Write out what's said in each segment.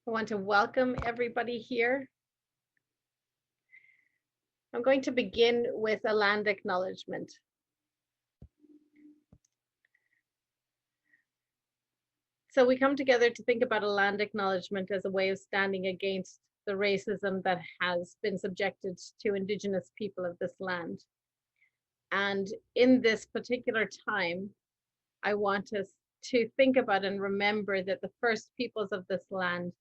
I want to welcome everybody here. I'm going to begin with a land acknowledgement. So we come together to think about a land acknowledgement as a way of standing against the racism that has been subjected to Indigenous people of this land. And in this particular time, I want us to think about and remember that the first peoples of this land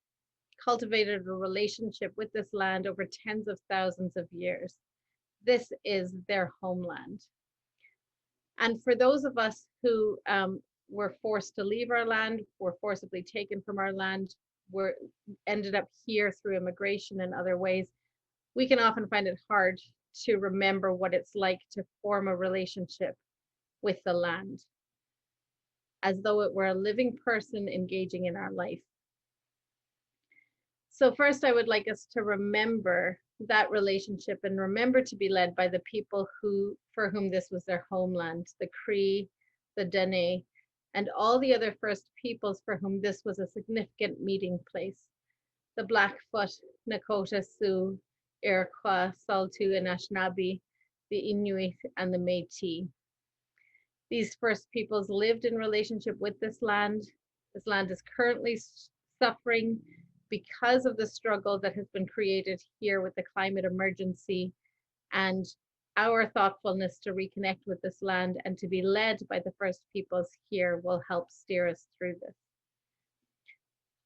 cultivated a relationship with this land over tens of thousands of years. This is their homeland. And for those of us who were forced to leave our land, were forcibly taken from our land, were ended up here through immigration and other ways, we can often find it hard to remember what it's like to form a relationship with the land, as though it were a living person engaging in our life. So first, I would like us to remember that relationship and remember to be led by the people for whom this was their homeland, the Cree, the Dene, and all the other First Peoples for whom this was a significant meeting place. The Blackfoot, Nakota, Sioux, Iroquois, Saulteaux, Anishinaabe, the Inuit, and the Métis. These First Peoples lived in relationship with this land. This land is currently suffering because of the struggle that has been created here with the climate emergency, and our thoughtfulness to reconnect with this land and to be led by the First Peoples here will help steer us through this.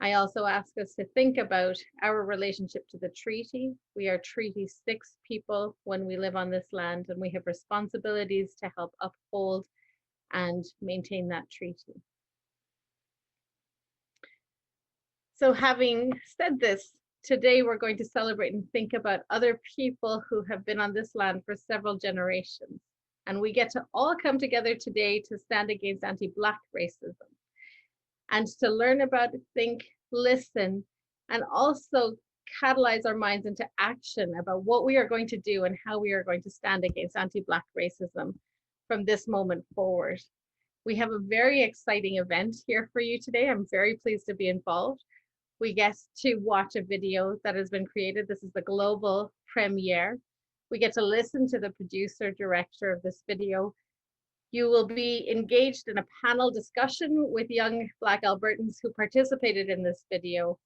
I also ask us to think about our relationship to the treaty. We are Treaty 6 people when we live on this land, and we have responsibilities to help uphold and maintain that treaty. So having said this, today we're going to celebrate and think about other people who have been on this land for several generations. And we get to all come together today to stand against anti-Black racism and to learn about, think, listen, and also catalyze our minds into action about what we are going to do and how we are going to stand against anti-Black racism from this moment forward. We have a very exciting event here for you today. I'm very pleased to be involved. We get to watch a video that has been created. This is the global premiere. We get to listen to the producer director of this video. You will be engaged in a panel discussion with young Black Albertans who participated in this video,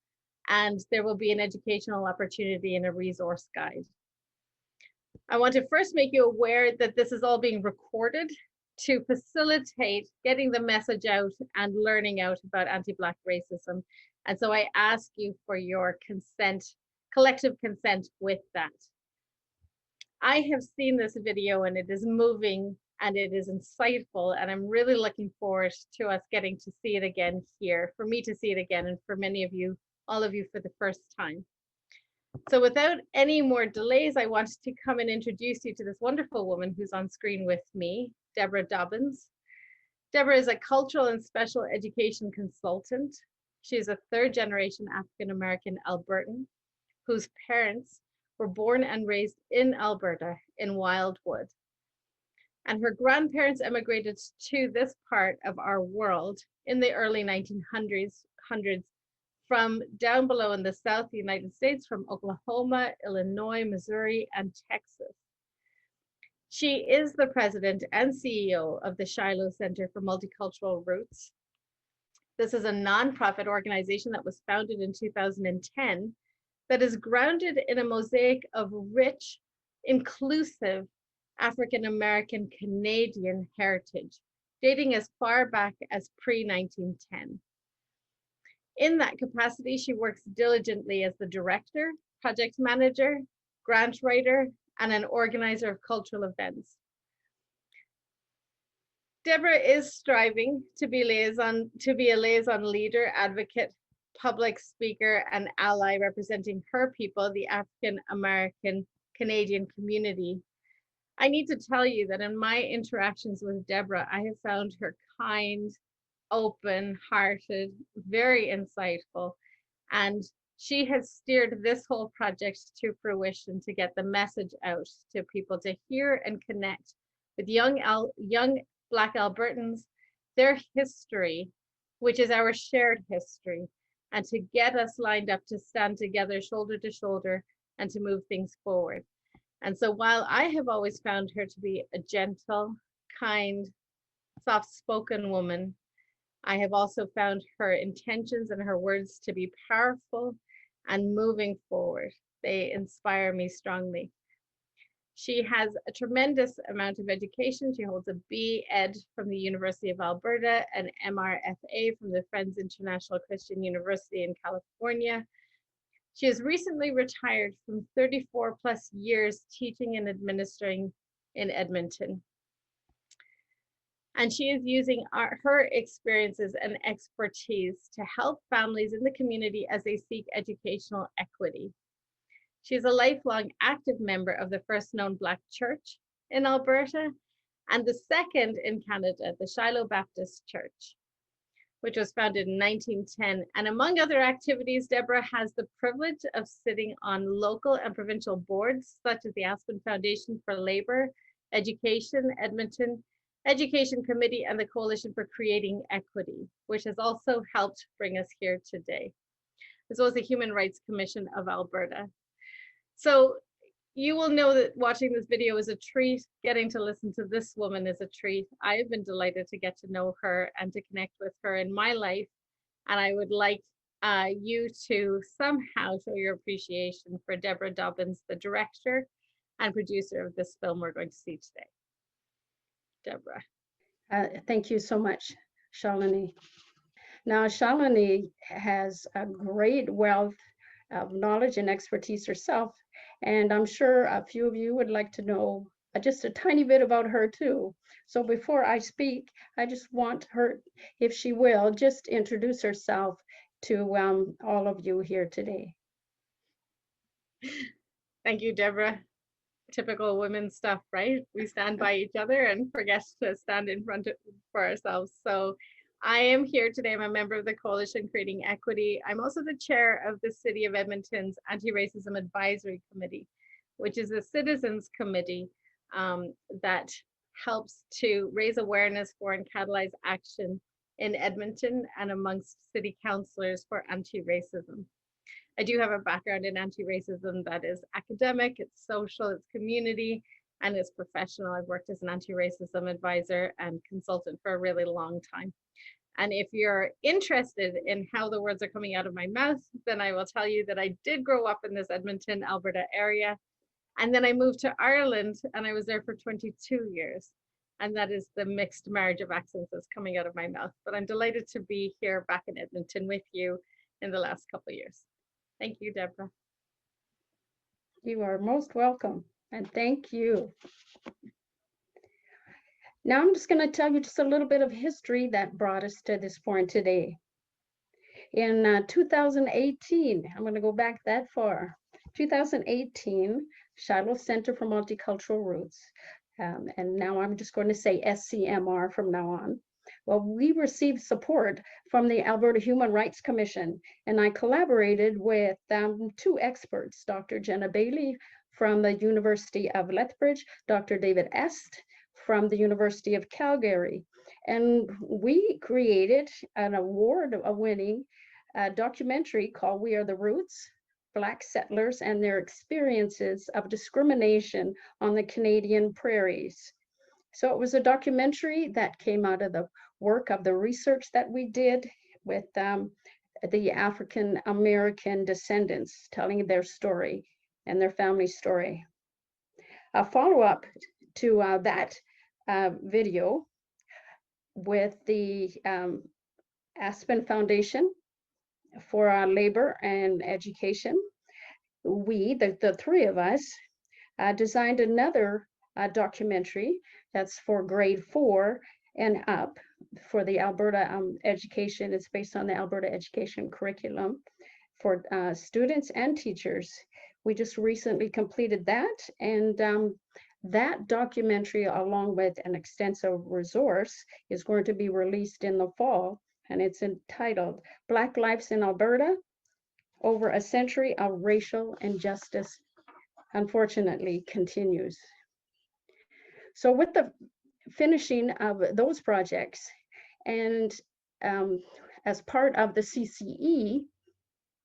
and there will be an educational opportunity and a resource guide. I want to first make you aware that this is all being recorded to facilitate getting the message out and learning out about anti-Black racism. And so I ask you for your consent, collective consent with that. I have seen this video and it is moving and it is insightful, and I'm really looking forward to us getting to see it again here, for me to see it again, and for many of you, all of you, for the first time. So without any more delays, I wanted to come and introduce you to this wonderful woman who's on screen with me, Deborah Dobbins. Deborah is a cultural and special education consultant. She is a third-generation African-American Albertan whose parents were born and raised in Alberta in Wildwood. And her grandparents emigrated to this part of our world in the early 1900s from down below in the South United States, from Oklahoma, Illinois, Missouri, and Texas. She is the president and CEO of the Shiloh Center for Multicultural Roots. This is a nonprofit organization that was founded in 2010 that is grounded in a mosaic of rich, inclusive African-American Canadian heritage, dating as far back as pre-1910. In that capacity, she works diligently as the director, project manager, grant writer, and an organizer of cultural events. Deborah is striving to be a liaison leader, advocate, public speaker, and ally representing her people, the African American Canadian community. I need to tell you that in my interactions with Deborah, I have found her kind, open-hearted, very insightful, and she has steered this whole project to fruition to get the message out to people, to hear and connect with young Black Albertans, their history, which is our shared history, and to get us lined up to stand together, shoulder to shoulder, and to move things forward. And so while I have always found her to be a gentle, kind, soft-spoken woman, I have also found her intentions and her words to be powerful and moving forward. They inspire me strongly. She has a tremendous amount of education. She holds a B.Ed from the University of Alberta, an MRFA from the Friends International Christian University in California. She has recently retired from 34 plus years teaching and administering in Edmonton. And she is using her experiences and expertise to help families in the community as they seek educational equity. She's a lifelong active member of the first known Black church in Alberta and the second in Canada, the Shiloh Baptist Church, which was founded in 1910. And among other activities, Deborah has the privilege of sitting on local and provincial boards, such as the Aspen Foundation for Labor, Education, Edmonton Education Committee, and the Coalition for Creating Equity, which has also helped bring us here today, as well as the Human Rights Commission of Alberta. So you will know that watching this video is a treat. Getting to listen to this woman is a treat. I have been delighted to get to know her and to connect with her in my life. And I would like you to somehow show your appreciation for Deborah Dobbins, the director and producer of this film we're going to see today. Deborah. Thank you so much, Shalini. Now, Shalini has a great wealth of knowledge and expertise herself, and I'm sure a few of you would like to know just a tiny bit about her too. So before I speak, I just want her, if she will, just introduce herself to all of you here today. Thank you, Deborah. Typical women stuff, right? We stand by each other and forget to stand in front of, for ourselves. So I am here today. I'm a member of the Coalition Creating Equity. I'm also the chair of the City of Edmonton's Anti-Racism Advisory Committee, which is a citizens committee that helps to raise awareness for and catalyze action in Edmonton and amongst city councillors for anti-racism. I do have a background in anti-racism that is academic, it's social, it's community, and it's professional. I've worked as an anti-racism advisor and consultant for a really long time. And if you're interested in how the words are coming out of my mouth, then I will tell you that I did grow up in this Edmonton, Alberta area. And then I moved to Ireland and I was there for 22 years. And that is the mixed marriage of accents that's coming out of my mouth. But I'm delighted to be here back in Edmonton with you in the last couple of years. Thank you, Deborah. You are most welcome, and thank you. Now I'm just going to tell you just a little bit of history that brought us to this point today. In 2018, I'm going to go back that far. 2018, Shiloh Center for Multicultural Roots, and now I'm just going to say SCMR from now on. Well, we received support from the Alberta Human Rights Commission, and I collaborated with two experts, Dr. Jenna Bailey from the University of Lethbridge, Dr. David Est from the University of Calgary, and we created an award-winning documentary called We Are the Roots, Black Settlers and Their Experiences of Discrimination on the Canadian Prairies. So it was a documentary that came out of the work of the research that we did with the African American descendants, telling their story and their family story. A follow-up to that video with the Aspen Foundation for Labor and Education. We, the three of us, designed another documentary that's for grade 4 and up for the Alberta education. It's based on the Alberta education curriculum for students and teachers. We just recently completed that, and that documentary, along with an extensive resource, is going to be released in the fall, and it's entitled Black Lives in Alberta, Over a Century of Racial Injustice, unfortunately, continues. So with the finishing of those projects, and as part of the CCE,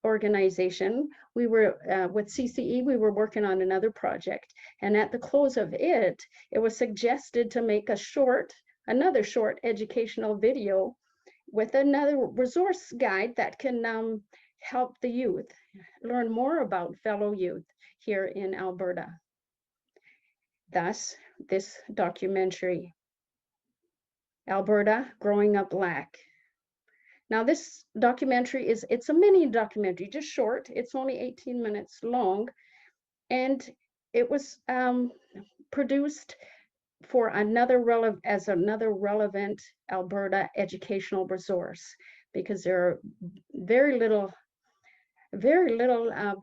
organization, we were with CCE, we were working on another project. And at the close of it, it was suggested to make another short educational video with another resource guide that can help the youth learn more about fellow youth here in Alberta. Thus, this documentary, Alberta Growing Up Black. Now, this documentary it's a mini documentary, just short. It's only 18 minutes long, and it was produced for another relevant Alberta educational resource, because there are very little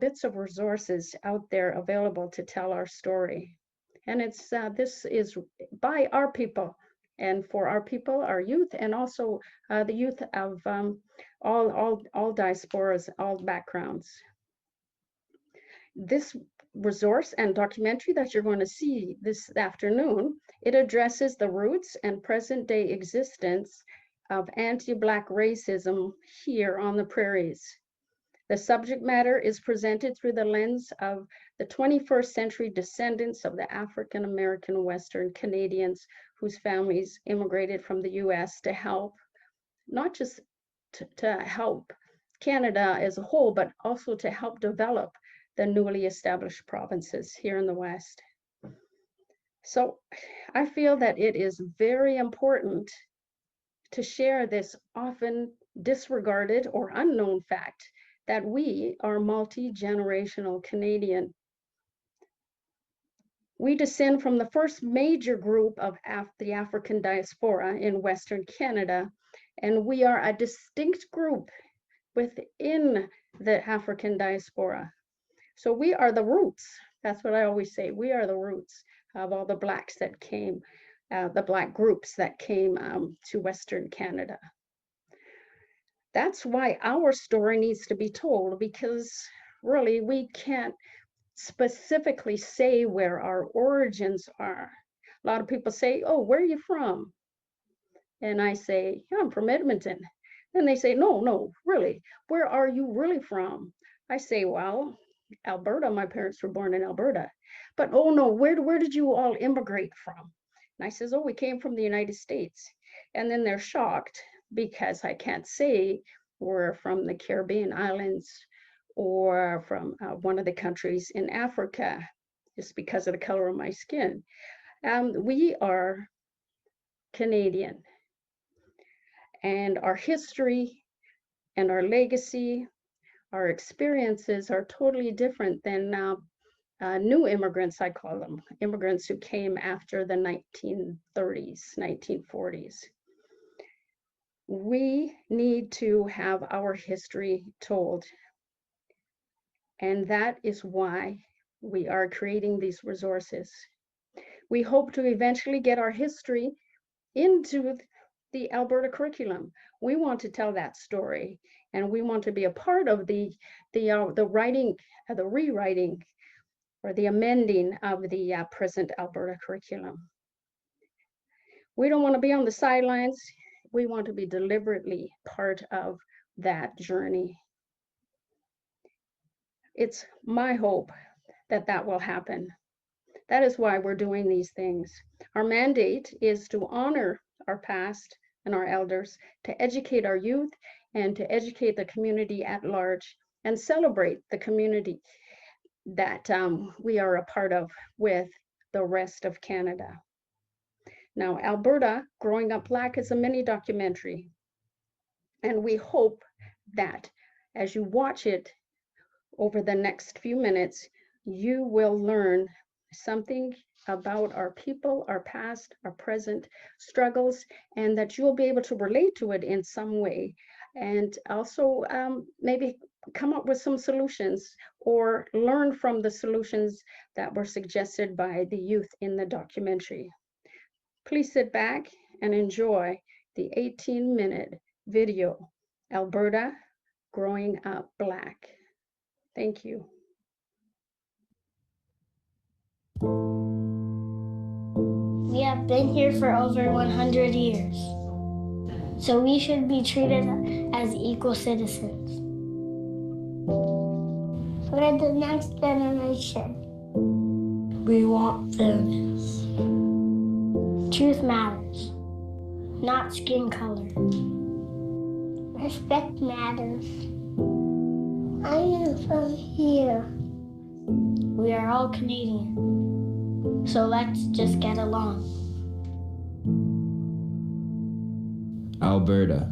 bits of resources out there available to tell our story. And this is by our people, and for our people, our youth, and also the youth of all diasporas, all backgrounds. This resource and documentary that you're going to see this afternoon, it addresses the roots and present day existence of anti-Black racism here on the prairies. The subject matter is presented through the lens of the 21st century descendants of the African American Western Canadians whose families immigrated from the US to help, not just to help Canada as a whole, but also to help develop the newly established provinces here in the West. So I feel that it is very important to share this often disregarded or unknown fact that we are multi-generational Canadian. We descend from the first major group of the African diaspora in Western Canada, and we are a distinct group within the African diaspora. So we are the roots. That's what I always say. We are the roots of all the Blacks that came, the Black groups that came to Western Canada. That's why our story needs to be told, because really we can't specifically say where our origins are. A lot of people say, oh, where are you from? And I say, yeah, I'm from Edmonton. And they say, no, really, where are you really from? I say, well, Alberta, my parents were born in Alberta. But oh no, where did you all immigrate from? And I says, oh, we came from the United States. And then they're shocked because I can't say we're from the Caribbean islands or from one of the countries in Africa, just because of the color of my skin. We are Canadian, and our history and our legacy, our experiences are totally different than new immigrants, I call them, immigrants who came after the 1930s, 1940s. We need to have our history told. And that is why we are creating these resources. We hope to eventually get our history into the Alberta curriculum. We want to tell that story, and we want to be a part of the writing, the rewriting, or the amending of the present Alberta curriculum. We don't want to be on the sidelines. We want to be deliberately part of that journey. It's my hope that that will happen. That is why we're doing these things. Our mandate is to honor our past and our elders, to educate our youth, and to educate the community at large, and celebrate the community that we are a part of with the rest of Canada. Now, Alberta Growing Up Black is a mini documentary, and we hope that as you watch it over the next few minutes, you will learn something about our people, our past, our present struggles, and that you'll be able to relate to it in some way, and also maybe come up with some solutions or learn from the solutions that were suggested by the youth in the documentary. Please sit back and enjoy the 18-minute video, Alberta Growing Up Black. Thank you. We have been here for over 100 years, so we should be treated as equal citizens. For the next generation. We want fairness. Truth matters, not skin color. Respect matters. I am from here. We are all Canadian, so let's just get along. Alberta.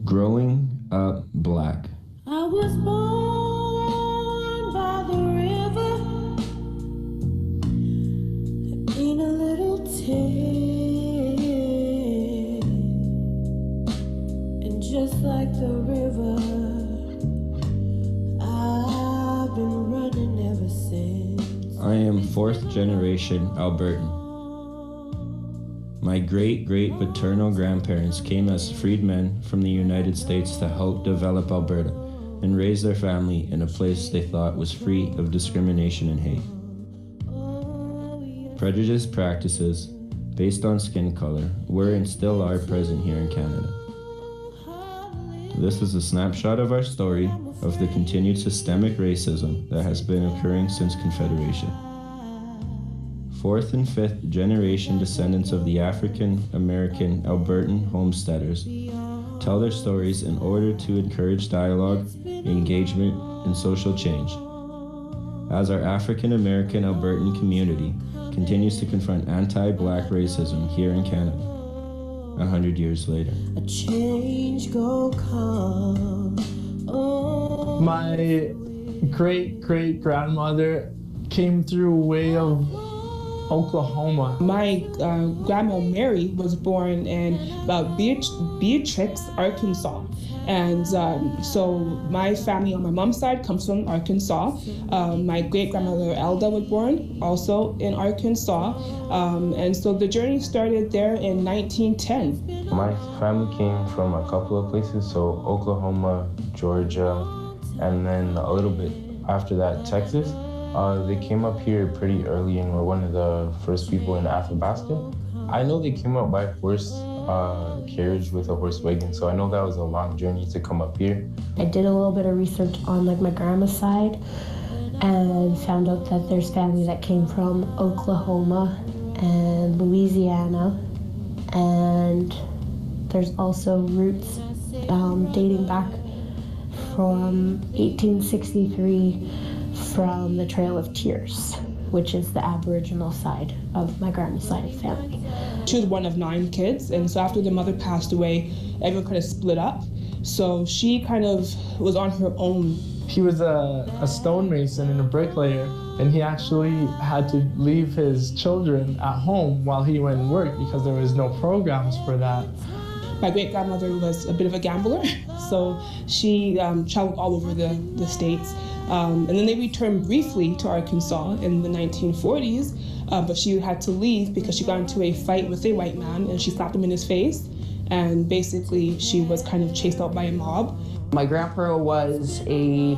Growing up black. I was born by the river in a little tent, and just like the river, I've been running ever since. I am fourth generation Albertan. My great paternal grandparents came as freedmen from the United States to help develop Alberta and raise their family in a place they thought was free of discrimination and hate. Prejudice practices based on skin color were and still are present here in Canada. This is a snapshot of our story of the continued systemic racism that has been occurring since Confederation. Fourth and fifth generation descendants of the African American Albertan homesteaders tell their stories in order to encourage dialogue, engagement, and social change. As our African American Albertan community continues to confront anti-Black racism here in Canada, 100 years later. A change gon' come. Oh. My great-great-grandmother came through way of Oklahoma. My grandma Mary was born in Beatrix, Arkansas. And so my family on my mom's side comes from Arkansas. My great-grandmother Elda was born also in Arkansas. And so the journey started there in 1910. My family came from a couple of places, so Oklahoma, Georgia, and then a little bit after that, Texas. They came up here pretty early and were one of the first people in Athabasca. I know they came up by horse carriage with a horse wagon, so I know that was a long journey to come up here. I did a little bit of research on my grandma's side and found out that there's family that came from Oklahoma and Louisiana, and there's also roots dating back from 1863 from the Trail of Tears, which is the Aboriginal side of my grandma's side of the family. She was one of 9 kids, and so after the mother passed away, everyone kind of split up. So she kind of was on her own. He was a stonemason and a bricklayer, and he actually had to leave his children at home while he went and worked because there was no programs for that. My great-grandmother was a bit of a gambler, so she traveled all over the States. And then they returned briefly to Arkansas in the 1940s, but she had to leave because she got into a fight with a white man and she slapped him in his face. And basically, she was kind of chased out by a mob. My grandpa was a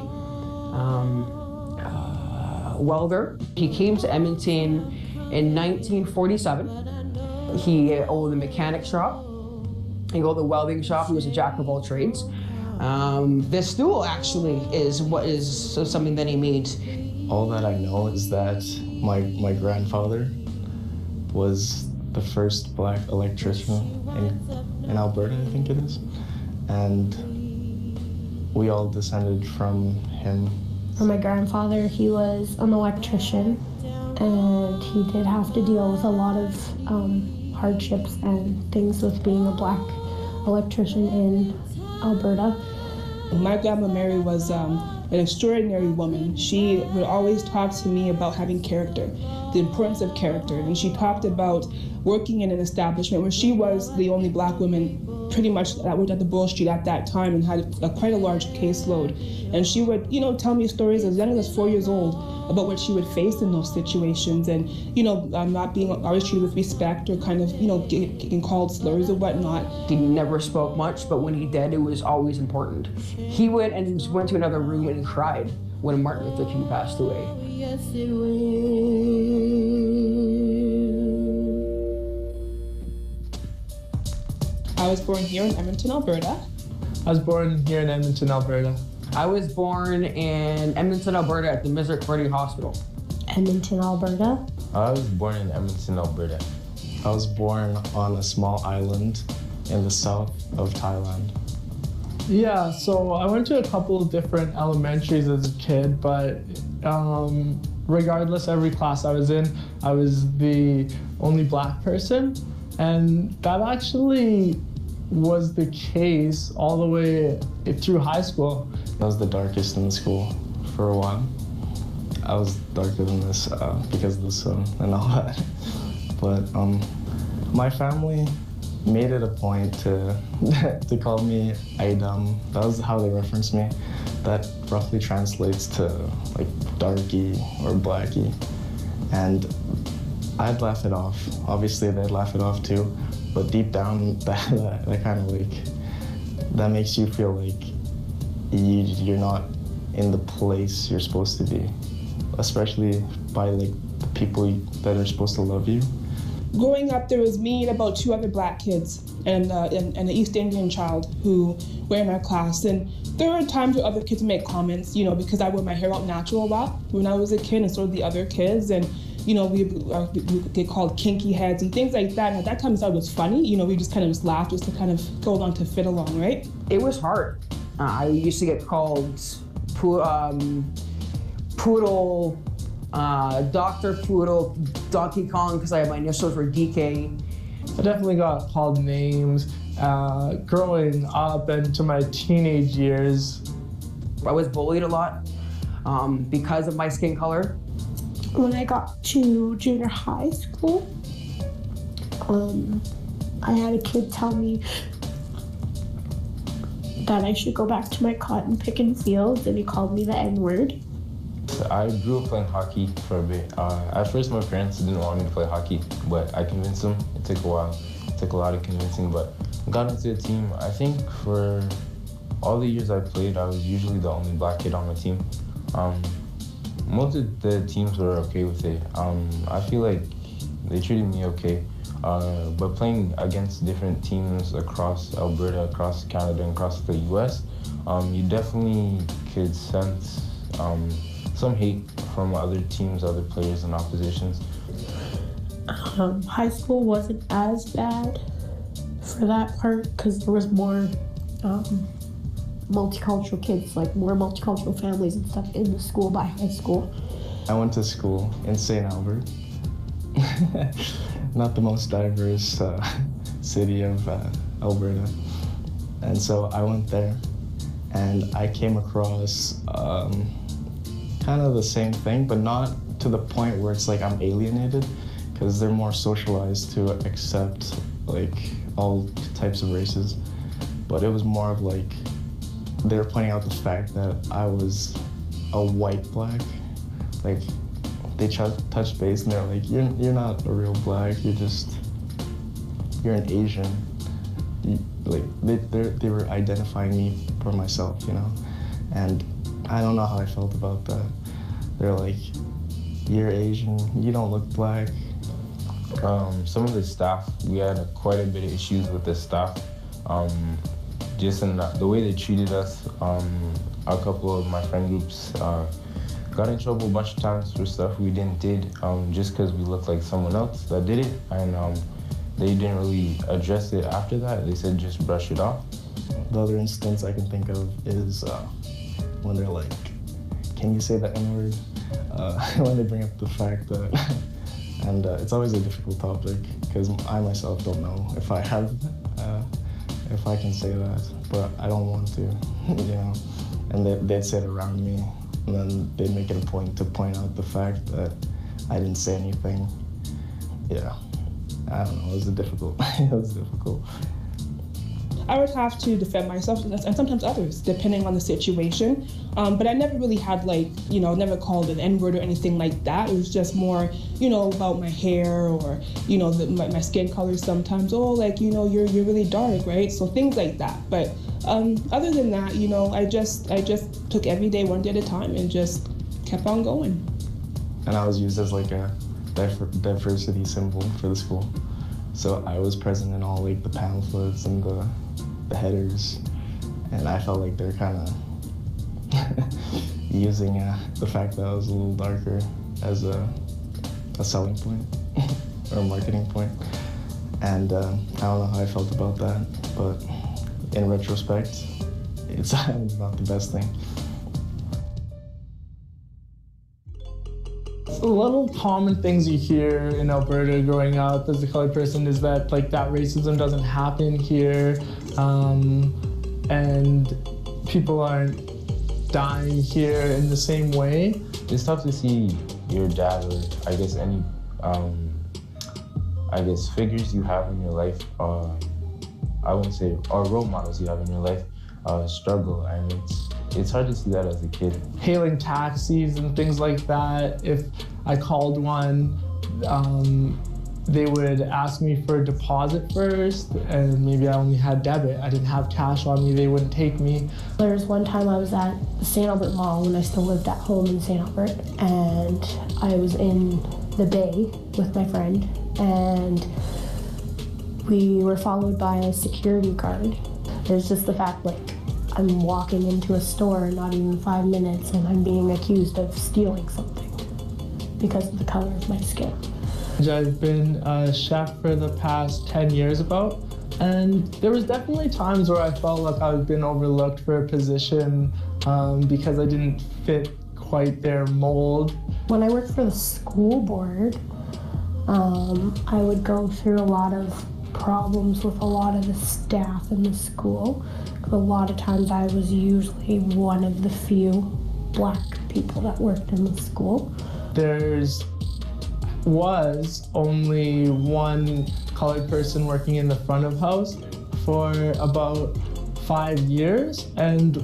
welder. He came to Edmonton in 1947. He owned a mechanic shop. He owned a welding shop. He was a jack of all trades. This stool actually is something that he made. All that I know is that my grandfather was the first Black electrician in Alberta, I think it is. And we all descended from him. For my grandfather, he was an electrician, and he did have to deal with a lot of hardships and things with being a Black electrician in Alberta. My grandma Mary was an extraordinary woman. She would always talk to me about having character, the importance of character. And she talked about working in an establishment where she was the only Black woman pretty much that worked at the Bull Street at that time and had quite a large caseload. And she would, tell me stories as young as 4 years old about what she would face in those situations and, not being always treated with respect or kind of, getting called slurs or whatnot. He never spoke much, but when he did, it was always important. He went to another room and he cried when Martin Luther King passed away. Yes, it will. I was born here in Edmonton, Alberta. I was born here in Edmonton, Alberta. I was born in Edmonton, Alberta at the Misericordia Hospital. Edmonton, Alberta. I was born in Edmonton, Alberta. I was born on a small island in the south of Thailand. Yeah, so I went to a couple of different elementaries as a kid, but regardless, every class I was in, I was the only black person. And that actually was the case all the way through high school. I was the darkest in the school for a while. I was darker than this because of the sun and all that. But my family made it a point to to call me Aidam. That was how they referenced me. That roughly translates to like darky or blacky. And I'd laugh it off. Obviously they'd laugh it off too. But deep down, that kind of like, that makes you feel like you're not in the place you're supposed to be. Especially by like the people that are supposed to love you. Growing up, there was me and about 2 other black kids and an East Indian child who were in our class. And there were times where other kids would make comments, you know, because I wear my hair out natural a lot when I was a kid, and so did the other kids. And, you know, we get called kinky heads and things like that. And at that time, I thought it was funny. You know, we just kind of just laughed just to kind of go along to fit along, right? It was hard. I used to get called Poodle, Dr. Poodle, Donkey Kong, because my initials were DK. I definitely got called names growing up into my teenage years. I was bullied a lot because of my skin color. When I got to junior high school, I had a kid tell me that I should go back to my cotton picking fields, and he called me the N-word. I grew up playing hockey for a bit. At first, my parents didn't want me to play hockey, but I convinced them. It took a while. It took a lot of convincing, but I got into the team. I think for all the years I played, I was usually the only black kid on my team. Most of the teams were okay with it. I feel like they treated me okay. But playing against different teams across Alberta, across Canada, and across the US, you definitely could sense some hate from other teams, other players, and oppositions. High school wasn't as bad for that part because there was more multicultural kids, like more multicultural families and stuff in the school by high school. I went to school in St. Albert. Not the most diverse city of Alberta. And so I went there and I came across kind of the same thing, but not to the point where it's like I'm alienated, because they're more socialized to accept like all types of races. But it was more of like, they were pointing out the fact that I was a white black. Like, they touched base and they're like, you're not a real black, you're an Asian. They were identifying me for myself, you know? And I don't know how I felt about that. They're like, you're Asian, you don't look black. Some of the staff, we had quite a bit of issues with the staff. Just in the way they treated us. A couple of my friend groups got in trouble a bunch of times for stuff we did just because we looked like someone else that did it. And they didn't really address it after that. They said just brush it off. The other instance I can think of is when they're like, can you say the N-word? When they bring up the fact that, and it's always a difficult topic because I myself don't know if I can say that, but I don't want to, you know? And they'd say it around me, and then they'd make it a point to point out the fact that I didn't say anything. Yeah, I don't know, it was difficult. It was difficult. I would have to defend myself and sometimes others, depending on the situation. But I never really had never called an N-word or anything like that. It was just more, about my hair or, my skin color sometimes. Oh, you're really dark, right? So things like that. But other than that, I just took every day one day at a time and just kept on going. And I was used as like a diversity symbol for the school. So I was present in all the pamphlets and the headers, and I felt like they're kind of using the fact that I was a little darker as a selling point or a marketing point. And I don't know how I felt about that, but in retrospect, it's not the best thing. Little common things you hear in Alberta growing up as a colored person is that that racism doesn't happen here, and people aren't dying here in the same way. It's tough to see your dad, or I guess any figures you have in your life, I won't say, or role models you have in your life, struggle, and it's hard to see that as a kid. Hailing taxis and things like that, if I called one, they would ask me for a deposit first, and maybe I only had debit. I didn't have cash on me, they wouldn't take me. There was one time I was at the St. Albert Mall when I still lived at home in St. Albert, and I was in the bay with my friend, and we were followed by a security guard. There's just the fact, I'm walking into a store not even 5 minutes and I'm being accused of stealing something because of the color of my skin. I've been a chef for the past 10 years about, and there was definitely times where I felt like I've been overlooked for a position because I didn't fit quite their mold. When I worked for the school board, I would go through a lot of problems with a lot of the staff in the school. A lot of times I was usually one of the few black people that worked in the school. Was only one colored person working in the front of house for about 5 years, and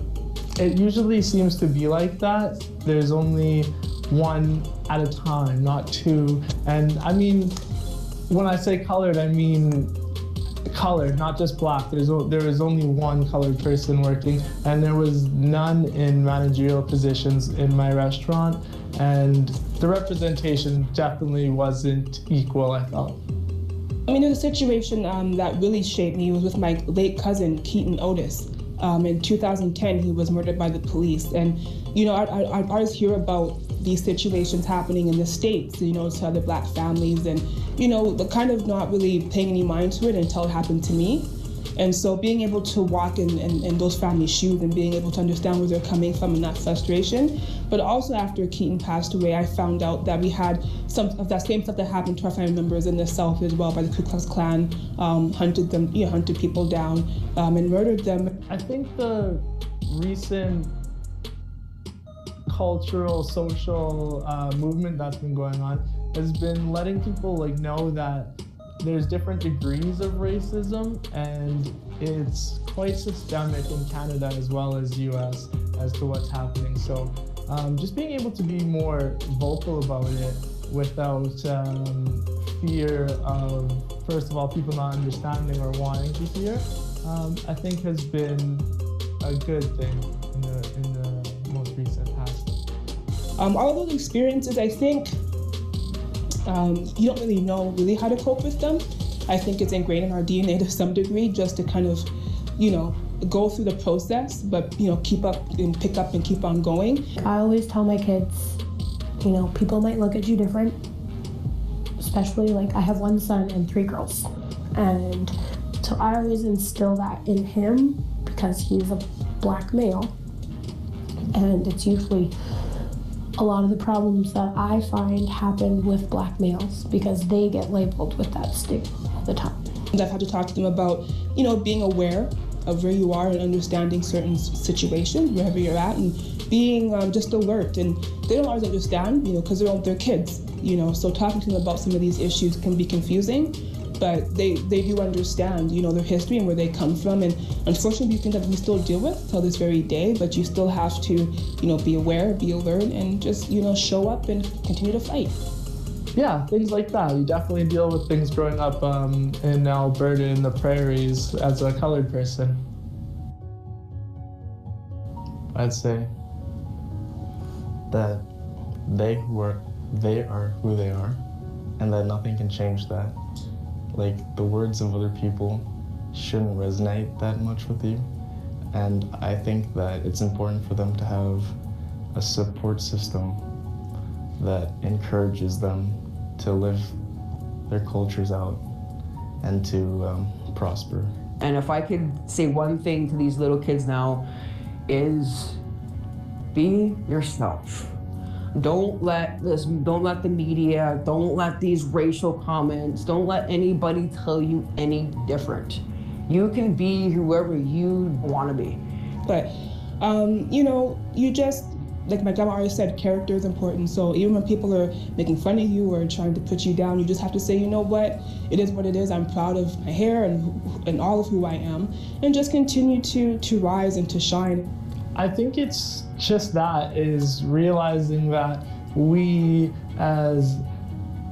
it usually seems to be like that. There's only one at a time, not two. And I mean, when I say colored, I mean colored, not just black. There was only one colored person working, and there was none in managerial positions in my restaurant, and the representation definitely wasn't equal, I felt. I mean, there's a situation that really shaped me. It was with my late cousin, Keaton Otis. In 2010, he was murdered by the police, and I always hear about these situations happening in the States, to other black families, and the kind of not really paying any mind to it until it happened to me. And so being able to walk in those families' shoes and being able to understand where they're coming from and that frustration. But also after Keaton passed away, I found out that we had some of that same stuff that happened to our family members in the South as well, by the Ku Klux Klan, hunted people down and murdered them. I think the recent cultural, social movement that's been going on has been letting people know that there's different degrees of racism, and it's quite systemic in Canada as well as US as to what's happening. So just being able to be more vocal about it without fear of, first of all, people not understanding or wanting to hear, I think has been a good thing in the most recent past. All of those experiences, I think, you don't really know how to cope with them. I think it's ingrained in our DNA to some degree, just to kind of, go through the process, but, keep up and pick up and keep on going. I always tell my kids, people might look at you different, especially I have one son and 3 girls. And so I always instill that in him because he's a black male. And it's usually a lot of the problems that I find happen with black males because they get labeled with that stigma all the time. I've had to talk to them about, being aware of where you are and understanding certain situations, wherever you're at, and being just alert. And they don't always understand, because they're kids, so talking to them about some of these issues can be confusing, but they do understand, their history and where they come from. And unfortunately, these things that we still deal with till this very day, but you still have to, be aware, be alert, and just, show up and continue to fight. Yeah, things like that. You definitely deal with things growing up in Alberta, in the prairies, as a colored person. I'd say that they are who they are, and that nothing can change that. The words of other people shouldn't resonate that much with you. And I think that it's important for them to have a support system that encourages them to live their cultures out and to prosper. And if I could say one thing to these little kids now is be yourself. Don't let the media, don't let these racial comments, don't let anybody tell you any different. You can be whoever you want to be. But, you just, like my grandma always said, character is important. So even when people are making fun of you or trying to put you down, you just have to say, you know what, it is what it is. I'm proud of my hair and all of who I am, and just continue to rise and to shine. I think it's just that, is realizing that we as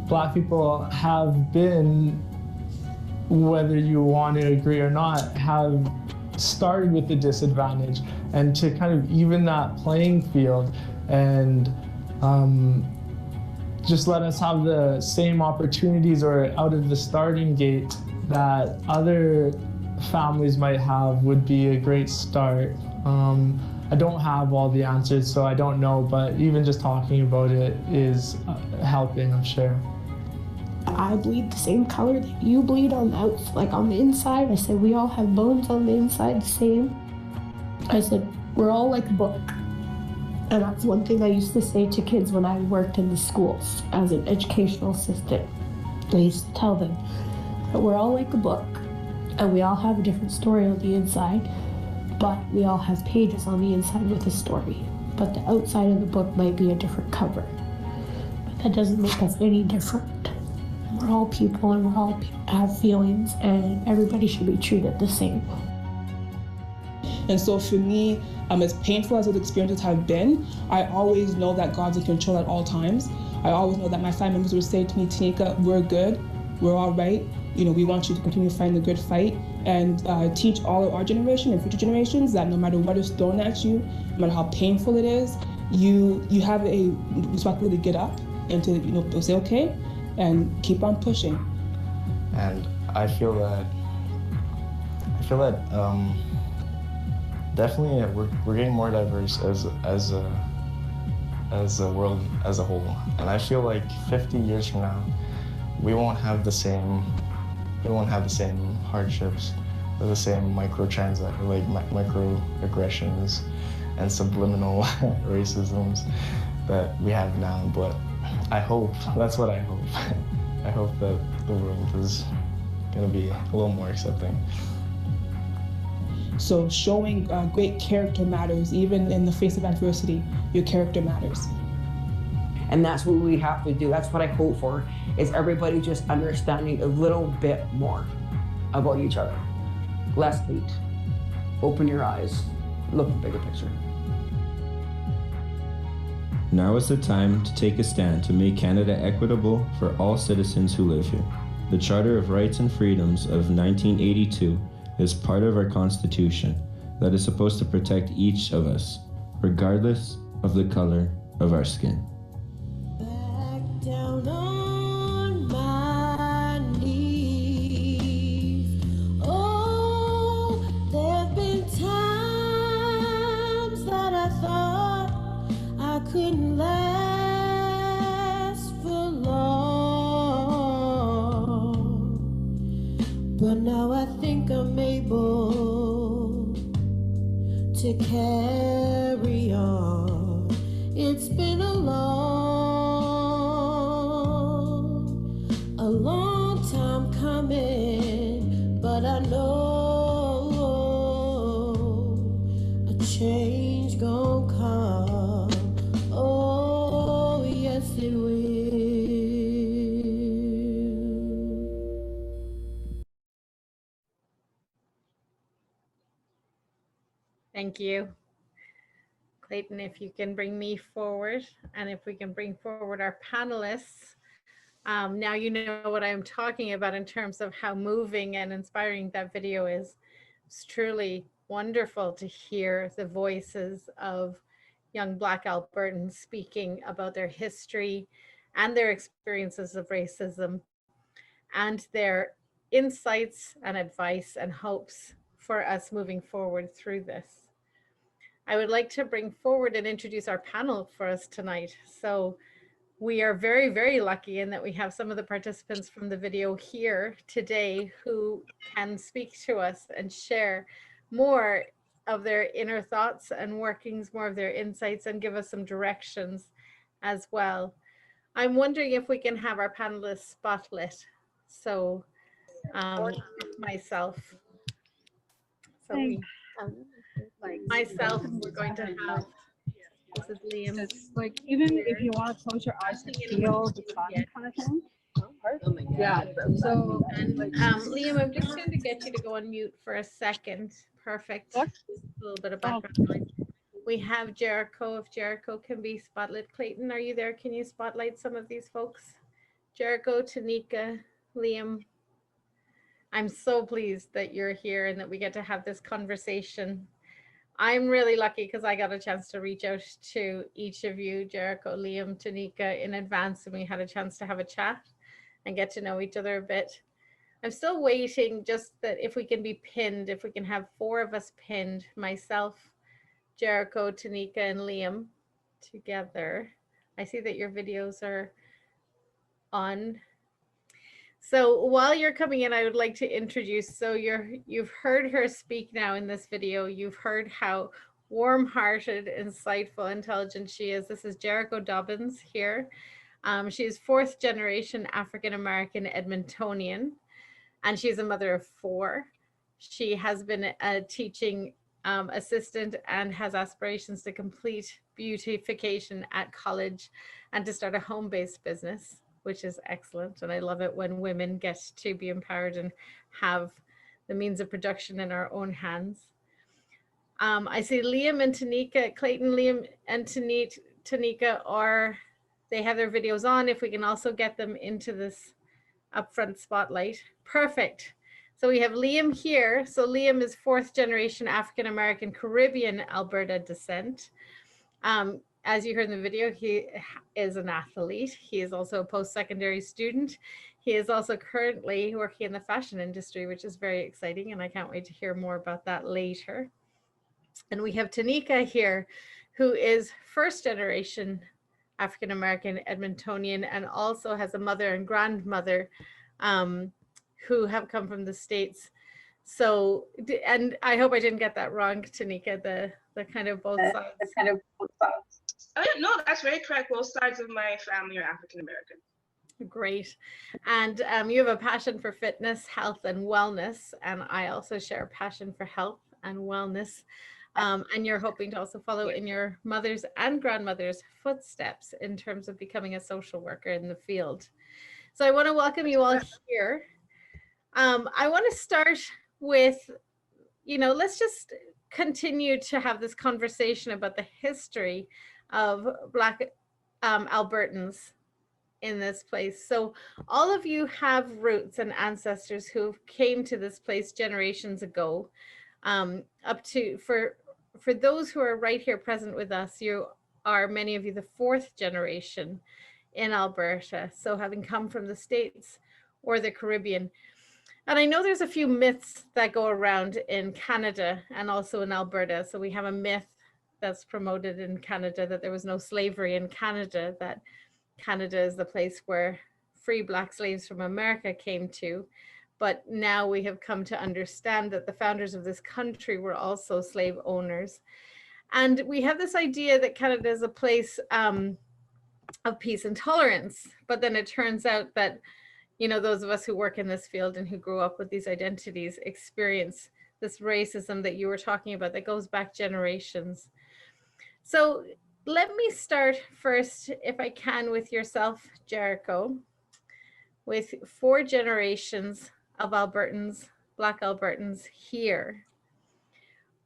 Black people have been, whether you want to agree or not, have started with the disadvantage, and to kind of even that playing field and just let us have the same opportunities or out of the starting gate that other families might have would be a great start. I don't have all the answers, so I don't know, but even just talking about it is helping, I'm sure. I bleed the same color that you bleed on the inside. I said, we all have bones on the inside the same. I said, we're all like a book. And that's one thing I used to say to kids when I worked in the schools as an educational assistant. I used to tell them that we're all like a book, and we all have a different story on the inside, but we all have pages on the inside with a story. But the outside of the book might be a different cover. But that doesn't make us any different. We're all people, and we all have feelings, and everybody should be treated the same. And so for me, as painful as those experiences have been, I always know that God's in control at all times. I always know that my family members would say to me, Tanika, we're good, we're all right. We want you to continue fighting the good fight, and teach all of our generation and future generations that no matter what is thrown at you, no matter how painful it is, you have a responsibility to get up and to say okay and keep on pushing. And I feel that definitely we're getting more diverse as a world as a whole. And I feel like 50 years from now, we won't have the same hardships or the same microaggressions and subliminal racisms that we have now. But that's what I hope. I hope that the world is going to be a little more accepting. So showing great character matters. Even in the face of adversity, your character matters. And that's what we have to do. That's what I hope for, is everybody just understanding a little bit more about each other. Less hate. Open your eyes. Look at the bigger picture. Now is the time to take a stand to make Canada equitable for all citizens who live here. The Charter of Rights and Freedoms of 1982 is part of our Constitution that is supposed to protect each of us, regardless of the color of our skin. Back down on my knees. Oh, there've been times that I thought I couldn't last for long, but now I think I'm able to carry on. It's been a long time coming, but I know a change gon' come. Oh, yes it will. Thank you. Clayton, if you can bring me forward, and if we can bring forward our panelists. Now you know what I'm talking about in terms of how moving and inspiring that video is. It's truly wonderful to hear the voices of young Black Albertans speaking about their history and their experiences of racism and their insights and advice and hopes for us moving forward through this. I would like to bring forward and introduce our panel for us tonight. So we are very, very lucky in that we have some of the participants from the video here today who can speak to us and share more of their inner thoughts and workings, more of their insights, and give us some directions as well. I'm wondering if we can have our panelists spotlit. So myself. So we have myself, we're going to have, this is Liam. Like, even if you want to close your eyes to feel the sun kind of thing. Yeah. So, and Liam, I'm just going to get you to go on mute for a second. Perfect. A little bit of background noise. We have Jericho. If Jericho can be spotlit. Clayton, are you there? Can you spotlight some of these folks? Jericho, Tanika, Liam. I'm so pleased that you're here and that we get to have this conversation. I'm really lucky because I got a chance to reach out to each of you, Jericho, Liam, Tanika, in advance, and we had a chance to have a chat and get to know each other a bit. I'm still waiting just that if we can be pinned, if we can have 4 of us pinned, myself, Jericho, Tanika, and Liam together. I see that your videos are on. So while you're coming in, I would like to introduce, so you've heard her speak now in this video. You've heard how warm-hearted, insightful, intelligent she is. This is Jericho Dobbins here. She is 4th generation African-American Edmontonian, and she's a mother of 4. She has been a teaching assistant and has aspirations to complete beautification at college and to start a home-based business, which is excellent. And I love it when women get to be empowered and have the means of production in our own hands. I see Liam and Tanika, Clayton, Liam and Tanika they have their videos on. If we can also get them into this upfront spotlight. Perfect. So we have Liam here. So Liam is 4th generation African-American Caribbean Alberta descent. As you heard in the video, he is an athlete. He is also a post-secondary student. He is also currently working in the fashion industry, which is very exciting, and I can't wait to hear more about that later. And we have Tanika here, who is 1st generation African-American Edmontonian and also has a mother and grandmother who have come from the States. So, and I hope I didn't get that wrong, Tanika, the kind of both sides. No, that's very correct. Both sides of my family are African American. Great. And you have a passion for fitness, health, and wellness. And I also share a passion for health and wellness. And you're hoping to also follow in your mother's and grandmother's footsteps in terms of becoming a social worker in the field. So I want to welcome you all here. I want to start with, let's just continue to have this conversation about the history of Black Albertans in this place. So all of you have roots and ancestors who came to this place generations ago. For those who are right here present with us, you are, many of you, the 4th generation in Alberta. So having come from the States or the Caribbean. And I know there's a few myths that go around in Canada and also in Alberta. So we have a myth that's promoted in Canada that there was no slavery in Canada, that Canada is the place where free Black slaves from America came to. But now we have come to understand that the founders of this country were also slave owners. And we have this idea that Canada is a place of peace and tolerance. But then it turns out that, those of us who work in this field and who grew up with these identities experience this racism that you were talking about that goes back generations. So let me start first, if I can, with yourself, Jericho, with 4 generations of Albertans, Black Albertans here.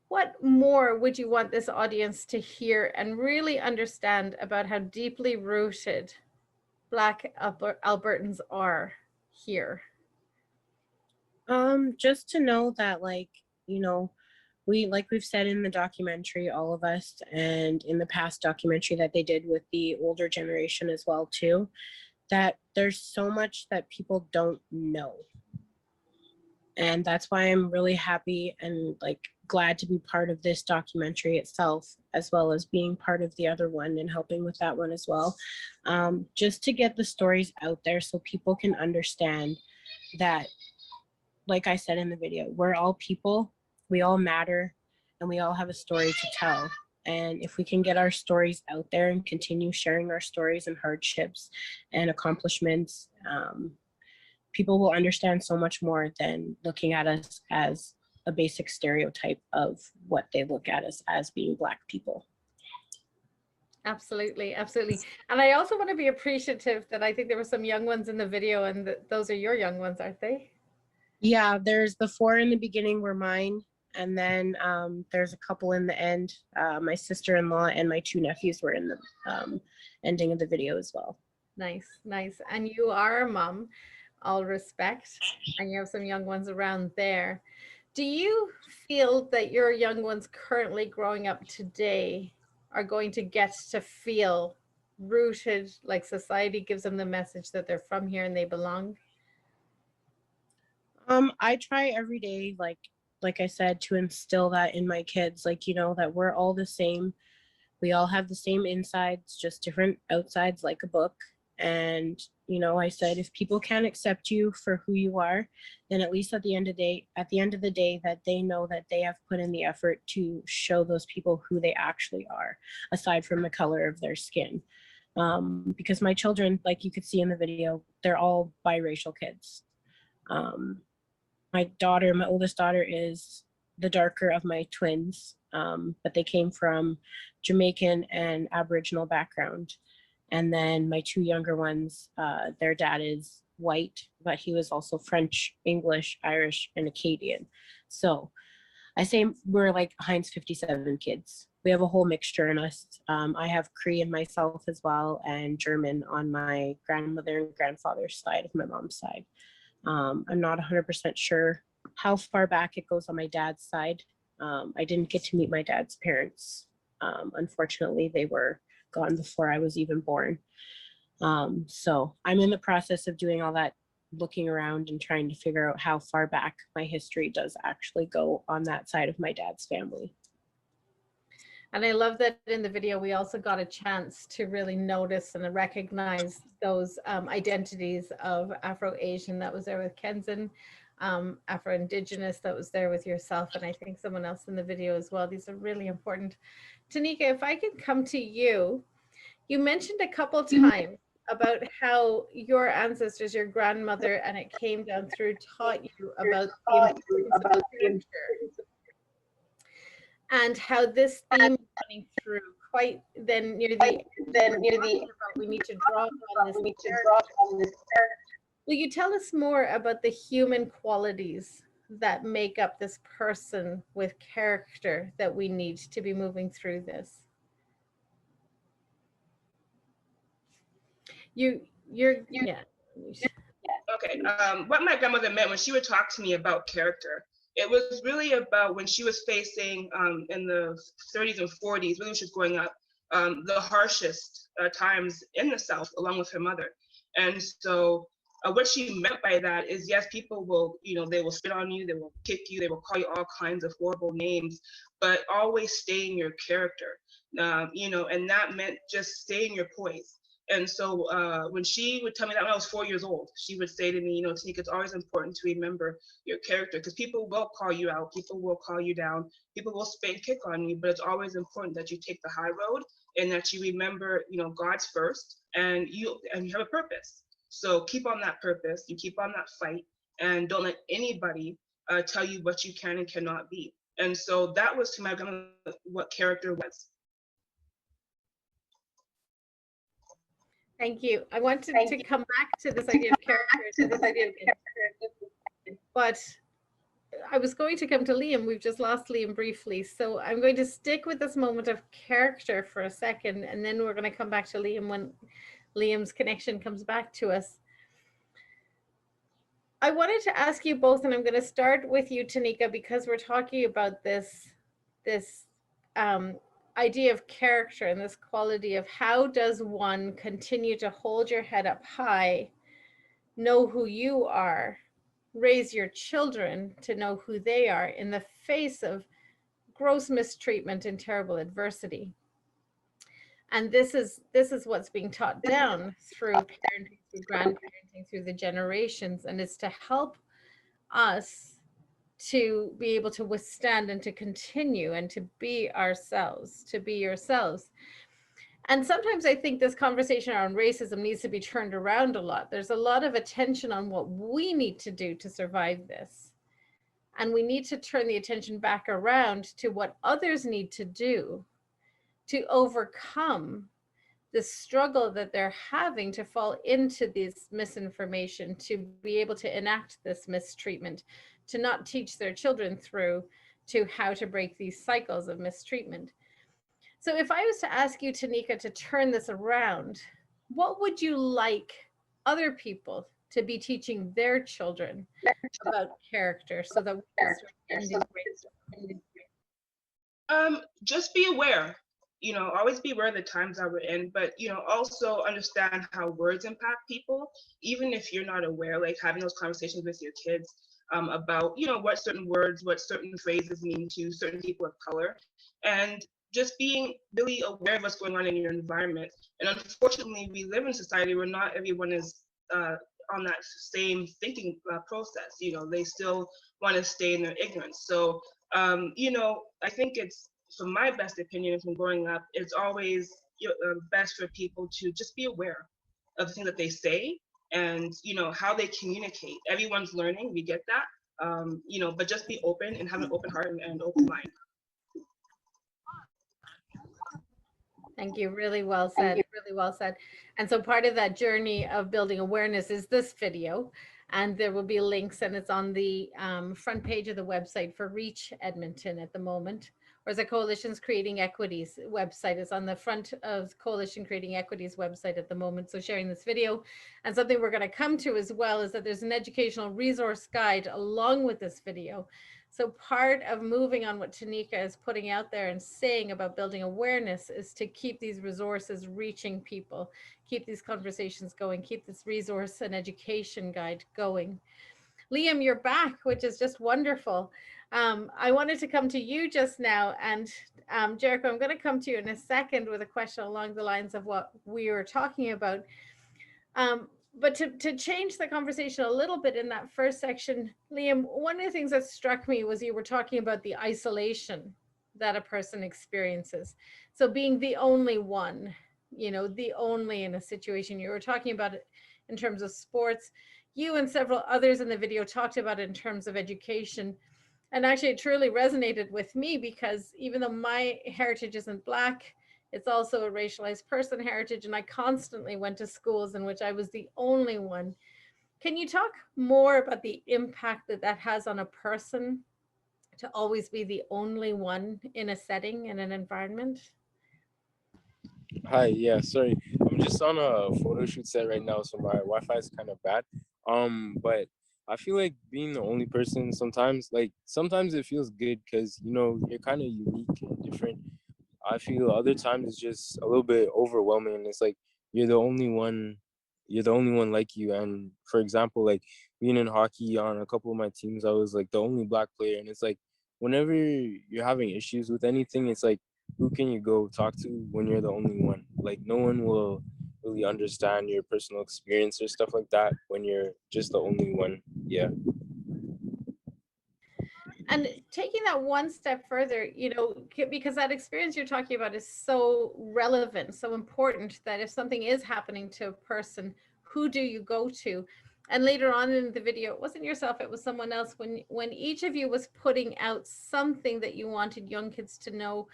What more would you want this audience to hear and really understand about how deeply rooted Black Albertans are here? Just to know that, we've said in the documentary, all of us, and in the past documentary that they did with the older generation as well too, that there's so much that people don't know. And that's why I'm really happy and like glad to be part of this documentary itself, as well as being part of the other one and helping with that one as well. Just to get the stories out there so people can understand that, like I said in the video, we're all people, we all matter, and we all have a story to tell. And if we can get our stories out there and continue sharing our stories and hardships and accomplishments, people will understand so much more than looking at us as a basic stereotype of what they look at us as being Black people. Absolutely, absolutely. And I also want to be appreciative that I think there were some young ones in the video, and those are your young ones, aren't they? Yeah, there's the 4 in the beginning were mine, and then there's a couple in the end. My sister-in-law and my 2 nephews were in the ending of the video as well. Nice, nice. And you are a mom, all respect, and you have some young ones around there. Do you feel that your young ones currently growing up today are going to get to feel rooted, like society gives them the message that they're from here and they belong? I try every day, like I said, to instill that in my kids, like, you know, that we're all the same. We all have the same insides, just different outsides, like a book. And, you know, I said, if people can't accept you for who you are, then at least at the end of the day, that they know that they have put in the effort to show those people who they actually are, aside from the color of their skin. Because my children, like you could see in the video, they're all biracial kids. My oldest daughter is the darker of my twins, but they came from Jamaican and Aboriginal background. And then my 2 younger ones, their dad is white, but he was also French, English, Irish, and Acadian. So I say we're like Heinz 57 kids. We have a whole mixture in us. I have Cree in myself as well, and German on my grandmother and grandfather's side of my mom's side. I'm not 100% sure how far back it goes on my dad's side. I didn't get to meet my dad's parents. Unfortunately, they were gone before I was even born. So I'm in the process of doing all that, looking around and trying to figure out how far back my history does actually go on that side of my dad's family. And I love that in the video, we also got a chance to really notice and recognize those identities of Afro-Asian that was there with Kenzen, Afro-Indigenous that was there with yourself, and I think someone else in the video as well. These are really important. Tanika, if I could come to you, you mentioned a couple times about how your ancestors, your grandmother, and it came down through, taught you about the importance of character. And how this theme running through quite then near the we need to draw on this. Will you tell us more about the human qualities that make up this person with character that we need to be moving through this? Yeah. Okay. What my grandmother meant when she would talk to me about character, it was really about when she was facing in the 30s and 40s, really when she was growing up, the harshest times in the South, along with her mother. And so what she meant by that is, yes, people will, you know, they will spit on you, they will kick you, they will call you all kinds of horrible names, but always stay in your character, you know, and that meant just stay in your poise. And so when she would tell me that when I was 4 years old, she would say to me, you know, Tanika, it's always important to remember your character, because people will call you out, people will call you down, people will spit and kick on you, but it's always important that you take the high road and that you remember, you know, God's first, and you have a purpose. So keep on that purpose, you keep on that fight, and don't let anybody tell you what you can and cannot be. And so that was to my grandmother what character was. Thank you. I wanted to come back to this idea of character, but I was going to come to Liam. We've just lost Liam briefly. So I'm going to stick with this moment of character for a second, and then we're going to come back to Liam when Liam's connection comes back to us. I wanted to ask you both, and I'm going to start with you, Tanika, because we're talking about this idea of character and this quality of how does one continue to hold your head up high, know who you are, raise your children to know who they are in the face of gross mistreatment and terrible adversity. And this is what's being taught down through parenting, through grandparenting, through the generations, and it's to help us to be able to withstand and to continue and to be ourselves, to be yourselves. And sometimes I think this conversation around racism needs to be turned around a lot. There's a lot of attention on what we need to do to survive this. And we need to turn the attention back around to what others need to do to overcome the struggle that they're having to fall into this misinformation, to be able to enact this mistreatment, to not teach their children through to how to break these cycles of mistreatment. So if I was to ask you, Tanika, to turn this around, what would you like other people to be teaching their children about character so that we can start ending racism? Just be aware, always be aware of the times that we're in, but, also understand how words impact people, even if you're not aware, like having those conversations with your kids about, what certain words, what certain phrases mean to certain people of color, and just being really aware of what's going on in your environment. And unfortunately, we live in society where not everyone is on that same thinking process. They still want to stay in their ignorance. So, I think it's, from my best opinion from growing up, it's always best for people to just be aware of the things that they say and, how they communicate. Everyone's learning, we get that, but just be open and have an open heart and open mind. Thank you. Really well said. Really well said. And so part of that journey of building awareness is this video, and there will be links, and it's on the front page of the website for Reach Edmonton at the moment, or the Coalition's Creating Equities website is on the front of Coalition Creating Equities website at the moment. So sharing this video, and something we're going to come to as well is that there's an educational resource guide along with this video. So part of moving on what Tanika is putting out there and saying about building awareness is to keep these resources reaching people, keep these conversations going, keep this resource and education guide going. Liam, you're back, which is just wonderful. I wanted to come to you just now, and Jericho, I'm going to come to you in a second with a question along the lines of what we were talking about. But to change the conversation a little bit in that first section, Liam, one of the things that struck me was you were talking about the isolation that a person experiences. So being the only one, the only in a situation. You were talking about it in terms of sports. You and several others in the video talked about it in terms of education. And actually, it truly resonated with me because even though my heritage isn't Black, it's also a racialized person heritage, and I constantly went to schools in which I was the only one. Can you talk more about the impact that that has on a person to always be the only one in a setting, in an environment? Hi, yeah, sorry. I'm just on a photo shoot set right now, so my Wi-Fi is kind of bad. But I feel like being the only person sometimes it feels good because, you're kind of unique and different. I feel other times it's just a little bit overwhelming. It's like you're the only one like you. And for example, like being in hockey on a couple of my teams, I was like the only Black player. And it's like whenever you're having issues with anything, it's like, who can you go talk to when you're the only one? Like no one will really understand your personal experience or stuff like that when you're just the only one. Yeah. And taking that one step further, because that experience you're talking about is so relevant, so important, that if something is happening to a person, who do you go to? And later on in the video, it wasn't yourself, it was someone else. When each of you was putting out something that you wanted young kids to know,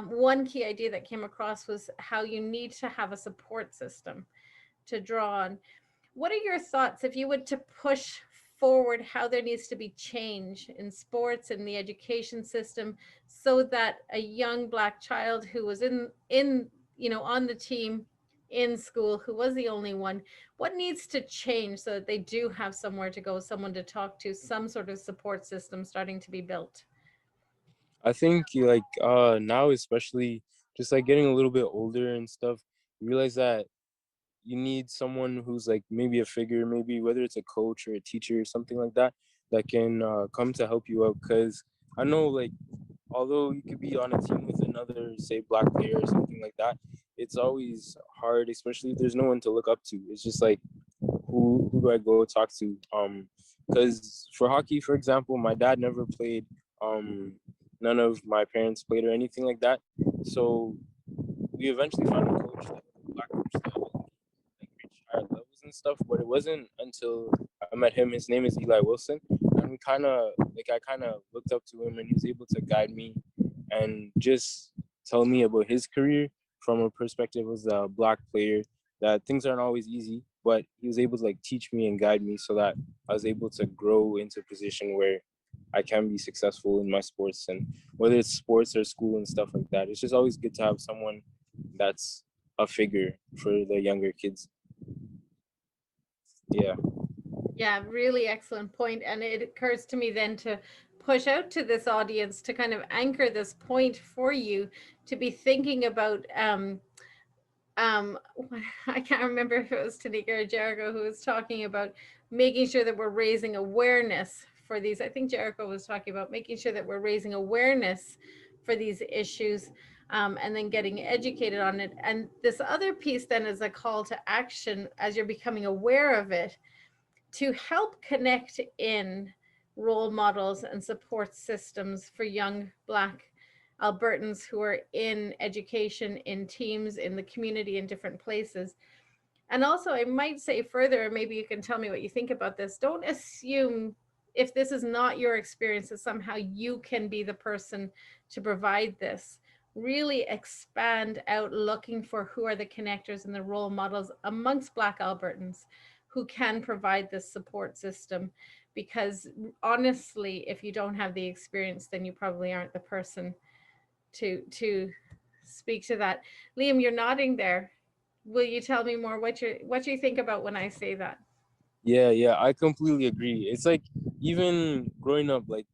one key idea that came across was how you need to have a support system to draw on. What are your thoughts if you would to push forward how there needs to be change in sports and the education system so that a young Black child who was in on the team in school, who was the only one, what needs to change so that they do have somewhere to go, someone to talk to, some sort of support system starting to be built? I think now, especially just like getting a little bit older and stuff, you realize that you need someone who's like maybe a figure, maybe whether it's a coach or a teacher or something like that, that can come to help you out. Because I know, like, although you could be on a team with another, say, black player or something like that, it's always hard, especially if there's no one to look up to. It's just like, who do I go talk to? Because for hockey, for example, my dad never played. None of my parents played or anything like that. So we eventually found a coach, like a black coach, that like reach higher levels and stuff. But it wasn't until I met him. His name is Eli Wilson, and we I kind of looked up to him, and he was able to guide me and just tell me about his career from a perspective as a black player. That things aren't always easy, but he was able to like teach me and guide me so that I was able to grow into a position where I can be successful in my sports, and whether it's sports or school and stuff like that. It's just always good to have someone that's a figure for the younger kids. Yeah. Yeah, really excellent point. And it occurs to me then to push out to this audience to kind of anchor this point for you to be thinking about I can't remember if it was Tanika or Jericho who was talking about making sure that we're raising awareness for these. I think Jericho was talking about making sure that we're raising awareness for these issues, and then getting educated on it. And this other piece then is a call to action as you're becoming aware of it, to help connect in role models and support systems for young Black Albertans who are in education, in teams, in the community, in different places. And also, I might say further, and maybe you can tell me what you think about this. Don't assume, if this is not your experience, that somehow you can be the person to provide this. Really expand out looking for who are the connectors and the role models amongst Black Albertans who can provide this support system. Because honestly, if you don't have the experience, then you probably aren't the person to speak to that. Liam, you're nodding there. Will you tell me more what you think about when I say that? Yeah, I completely agree. It's like, even growing up, like,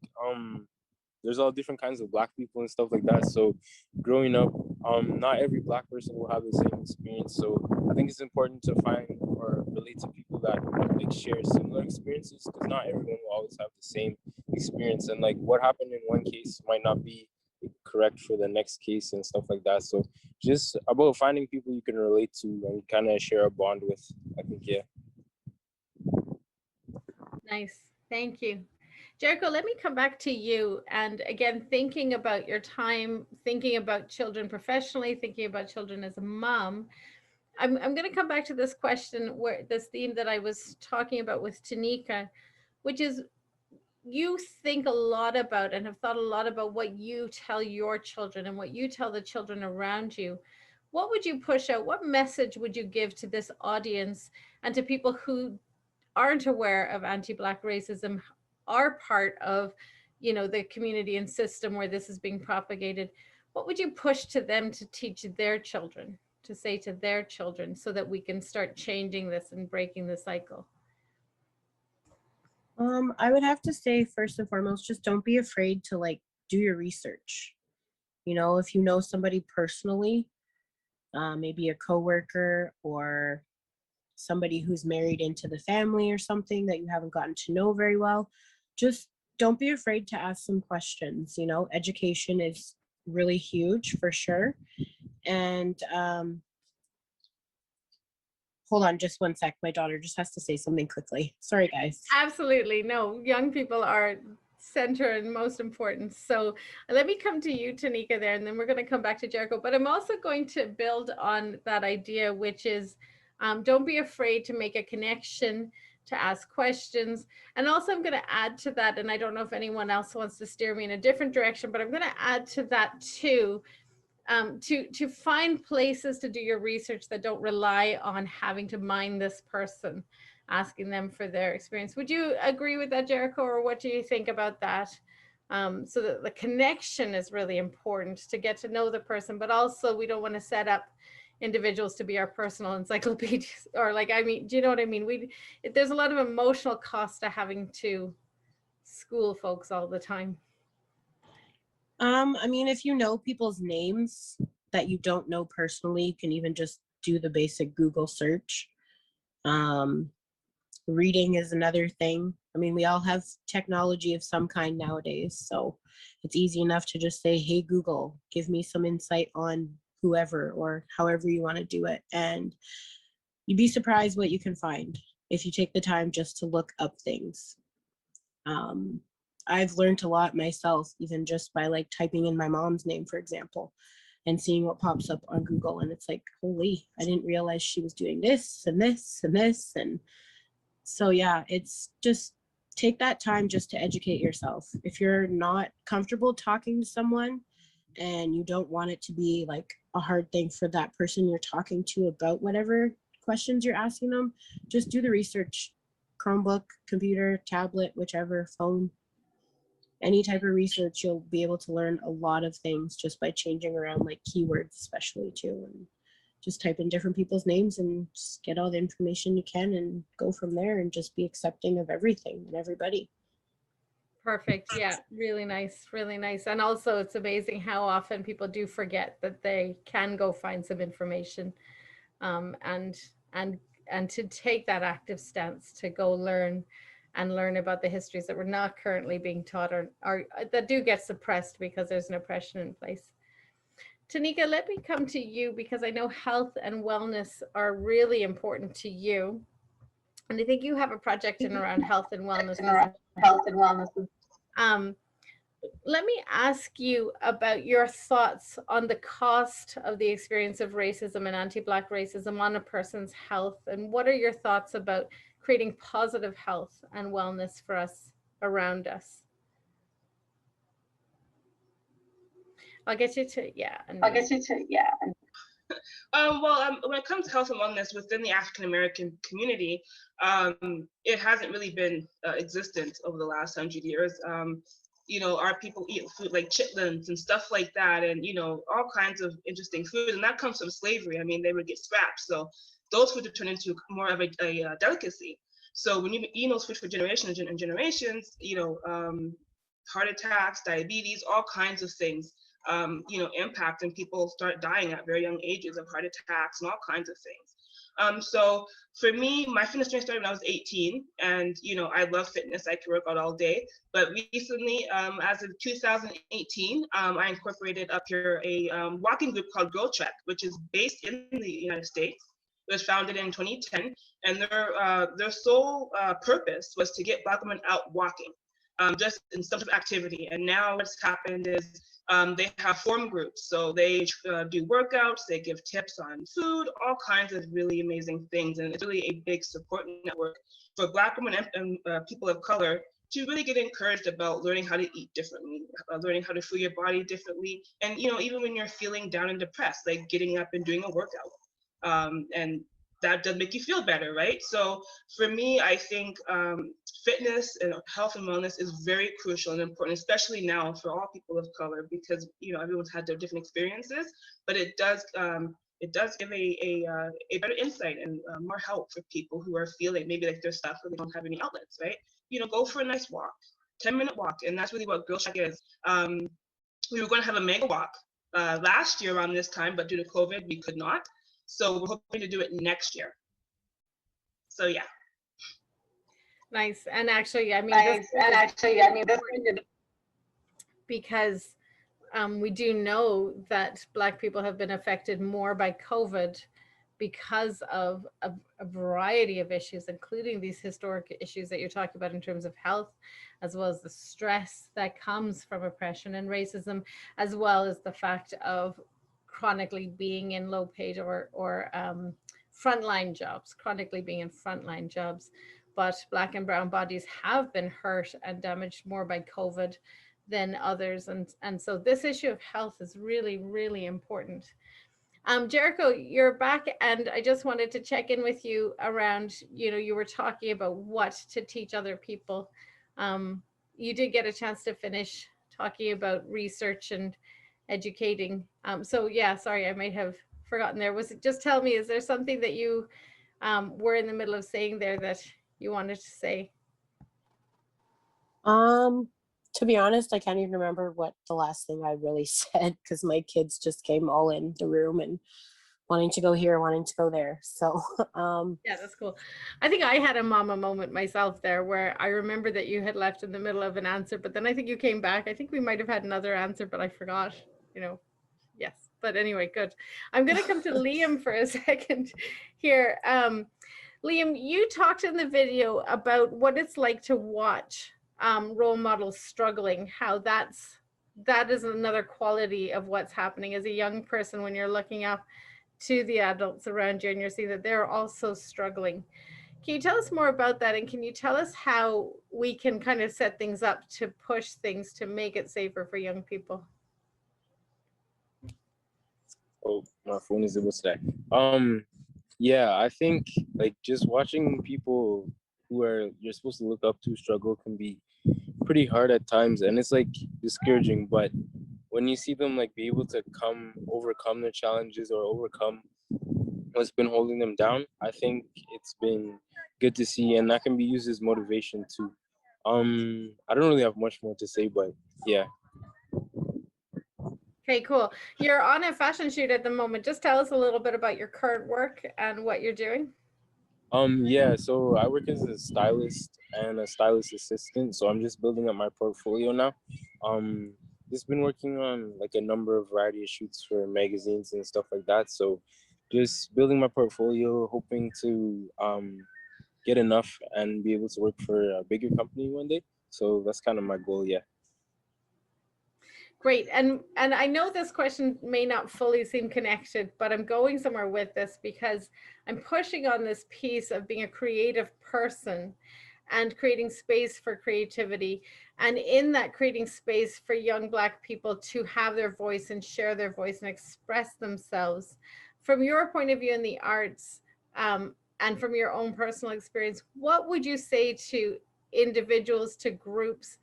there's all different kinds of black people and stuff like that. So growing up, not every black person will have the same experience. So I think it's important to find or relate to people that like share similar experiences, because not everyone will always have the same experience, and like what happened in one case might not be correct for the next case and stuff like that. So just about finding people you can relate to and kind of share a bond with, I think. Yeah. Nice. Thank you. Jericho, let me come back to you. And again, thinking about your time, thinking about children professionally, thinking about children as a mom, I'm going to come back to this question, where this theme that I was talking about with Tanika, which is, you think a lot about and have thought a lot about what you tell your children and what you tell the children around you. What would you push out? What message would you give to this audience and to people who aren't aware of anti-Black racism, are part of, the community and system where this is being propagated? What would you push to them to teach their children, to say to their children, so that we can start changing this and breaking the cycle? I would have to say, first and foremost, just don't be afraid to like do your research. If you know somebody personally, maybe a coworker or somebody who's married into the family or something that you haven't gotten to know very well, just don't be afraid to ask some questions. Education is really huge for sure. And hold on just one sec. My daughter just has to say something quickly. Sorry, guys. Absolutely. No, young people are center and most important. So let me come to you, Tanika, there, and then we're going to come back to Jericho. But I'm also going to build on that idea, which is, don't be afraid to make a connection, to ask questions. And also I'm going to add to that, and I don't know if anyone else wants to steer me in a different direction, but I'm going to add to that too, to find places to do your research that don't rely on having to mind this person, asking them for their experience. Would you agree with that, Jericho, or what do you think about that? So that the connection is really important, to get to know the person, but also we don't want to set up individuals to be our personal encyclopedias, or like, I mean, do you know what I mean? There's a lot of emotional cost to having to school folks all the time. I mean, if you know people's names that you don't know personally, you can even just do the basic Google search. Reading is another thing. I mean, we all have technology of some kind nowadays, so it's easy enough to just say, hey, Google, give me some insight on whoever or however you want to do it. And you'd be surprised what you can find if you take the time just to look up things. I've learned a lot myself, even just by like typing in my mom's name, for example, and seeing what pops up on Google. And it's like, holy, I didn't realize she was doing this and this and this. And so, yeah, it's just take that time just to educate yourself. If you're not comfortable talking to someone and you don't want it to be like a hard thing for that person you're talking to about whatever questions you're asking them, just do the research. Chromebook, computer, tablet, whichever, phone, any type of research, you'll be able to learn a lot of things just by changing around like keywords, especially too. And just type in different people's names and just get all the information you can and go from there and just be accepting of everything and everybody. Perfect. Yeah, really nice, really nice. And also it's amazing how often people do forget that they can go find some information, and to take that active stance to go learn about the histories that we're not currently being taught or that do get suppressed because there's an oppression in place. Tanika, let me come to you because I know health and wellness are really important to you. And I think you have a project in around health and wellness. Let me ask you about your thoughts on the cost of the experience of racism and anti-Black racism on a person's health. And what are your thoughts about creating positive health and wellness for us around us? I'll get you to, yeah. When it comes to health and wellness within the African American community, it hasn't really been existent over the last 100 years. Our people eat food like chitlins and stuff like that, and all kinds of interesting foods, and that comes from slavery. I mean, they would get scrapped, so those foods have turned into more of a delicacy. So when you've been eating those foods for generations and generations, heart attacks, diabetes, all kinds of things impact, and people start dying at very young ages of heart attacks and all kinds of things. So for me, my fitness journey started when I was 18, and I love fitness. I can work out all day. But recently, as of 2018, I incorporated up here a walking group called Girl Trek, which is based in the United States. It was founded in 2010, and their sole purpose was to get Black women out walking, just in some sort of activity. And now what's happened is they have form groups, so they do workouts, they give tips on food, all kinds of really amazing things, and it's really a big support network for Black women and people of color to really get encouraged about learning how to eat differently, learning how to fuel your body differently, and even when you're feeling down and depressed, like getting up and doing a workout, and that does make you feel better, right? So for me, I think fitness and health and wellness is very crucial and important, especially now for all people of color, because everyone's had their different experiences, but it does give a better insight and more help for people who are feeling maybe like they're stuck or they don't have any outlets, right? Go for a nice walk, 10-minute walk, and that's really what Girl Trek is. We were going to have a mega walk last year around this time, but due to COVID, we could not. So we're hoping to do it next year. So yeah. Nice. And actually, I mean, because we do know that Black people have been affected more by COVID because of a variety of issues, including these historic issues that you're talking about in terms of health, as well as the stress that comes from oppression and racism, as well as the fact of chronically being in low paid or frontline jobs, chronically being in frontline jobs. But Black and brown bodies have been hurt and damaged more by COVID than others. And so this issue of health is really, really important. Jericho, you're back, and I just wanted to check in with you around, you were talking about what to teach other people. You did get a chance to finish talking about research and educating. So yeah, sorry, I might have forgotten there. Just tell me, is there something that you were in the middle of saying there that you wanted to say? To be honest, I can't even remember what the last thing I really said, because my kids just came all in the room and wanting to go here, wanting to go there. So yeah, that's cool. I think I had a mama moment myself there where I remember that you had left in the middle of an answer, but then I think you came back. I think we might have had another answer, but I forgot, you know. Yes, but anyway, good. I'm going to come to Liam for a second here. Liam, you talked in the video about what it's like to watch role models struggling, how that is another quality of what's happening as a young person when you're looking up to the adults around you and you're seeing that they're also struggling. Can you tell us more about that? And can you tell us how we can kind of set things up to push things to make it safer for young people? Oh, my phone is able to die. Yeah, I think like just watching people who are you're supposed to look up to struggle can be pretty hard at times, and it's like discouraging. But when you see them like be able to overcome their challenges or overcome what's been holding them down, I think it's been good to see, and that can be used as motivation too. I don't really have much more to say, but yeah. Okay, cool. You're on a fashion shoot at the moment. Just tell us a little bit about your current work and what you're doing. Yeah, so I work as a stylist and a stylist assistant. So I'm just building up my portfolio now. Just been working on like a number of variety of shoots for magazines and stuff like that. So just building my portfolio, hoping to get enough and be able to work for a bigger company one day. So that's kind of my goal, yeah. Great. And I know this question may not fully seem connected, but I'm going somewhere with this because I'm pushing on this piece of being a creative person and creating space for creativity. And in that, creating space for young Black people to have their voice and share their voice and express themselves. From your point of view in the arts, and from your own personal experience, what would you say to individuals, to groups?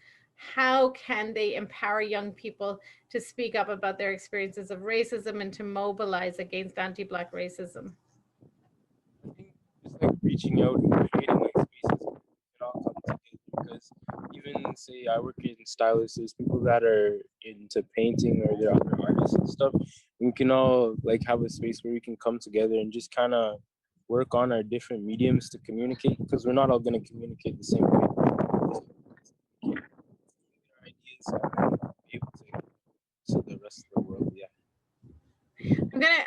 How can they empower young people to speak up about their experiences of racism and to mobilize against anti-Black racism? I think just like reaching out and creating like spaces where we can all come together, because even say I work in stylists, there's people that are into painting or they're other artists and stuff. We can all like have a space where we can come together and just kind of work on our different mediums to communicate, because we're not all going to communicate the same way. Ideas and be able to the rest of the world, yeah.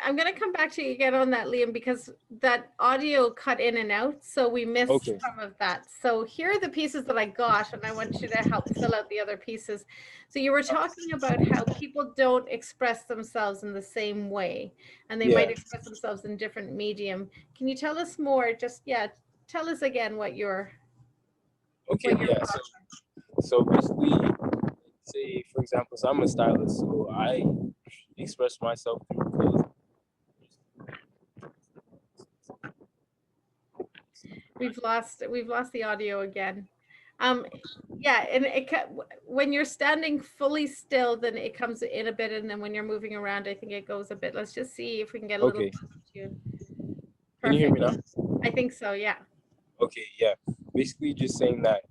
I'm gonna come back to you again on that, Liam, because that audio cut in and out, so we missed some of that. So here are the pieces that I got, and I want you to help fill out the other pieces. So you were talking about how people don't express themselves in the same way, and they might express themselves in different medium. Can you tell us more? Just tell us again what you're. So basically, say for example, so I'm a stylist, so I express myself through clothes. We've lost the audio again. Yeah, and when you're standing fully still, then it comes in a bit, and then when you're moving around, I think it goes a bit. Let's just see if we can get a little closer to you. Can you hear me now? I think so, yeah. Okay, yeah. Basically just saying that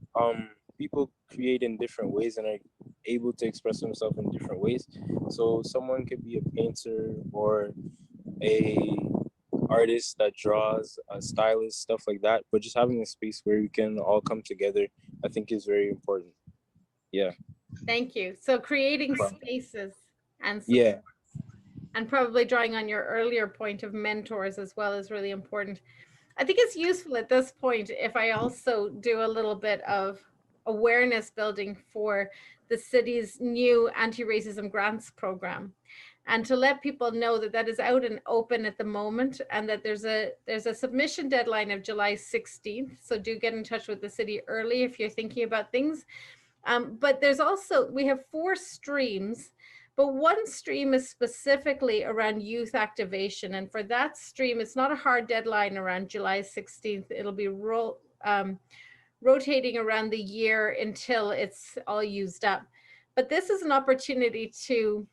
people create in different ways and are able to express themselves in different ways. So someone could be a painter or a artist that draws, a stylist, stuff like that. But just having a space where we can all come together, I think is very important. Yeah. Thank you. So creating spaces and supports, and probably drawing on your earlier point of mentors as well is really important. I think it's useful at this point if I also do a little bit of awareness building for the city's new anti-racism grants program, and to let people know that that is out and open at the moment, and that there's a submission deadline of July 16th. So do get in touch with the city early if you're thinking about things. But there's also, we have 4 streams, but one stream is specifically around youth activation. And for that stream, it's not a hard deadline around July 16th. It'll be rotating around the year until it's all used up. But this is an opportunity to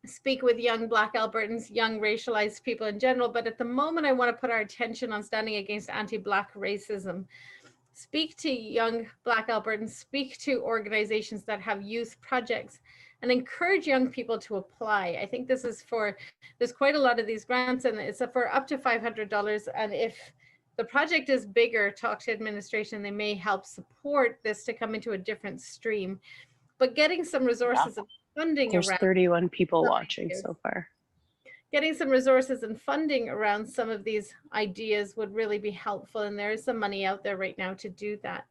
speak with young Black Albertans, young racialized people in general. But at the moment, I want to put our attention on standing against anti-Black racism. Speak to young Black Albertans, speak to organizations that have youth projects, and encourage young people to apply. I think this is for, there's quite a lot of these grants, and it's for up to $500. And if the project is bigger, talk to administration, they may help support this to come into a different stream. But getting some resources and funding There's around 31 people watching so far. Getting some resources and funding around some of these ideas would really be helpful. And there is some money out there right now to do that.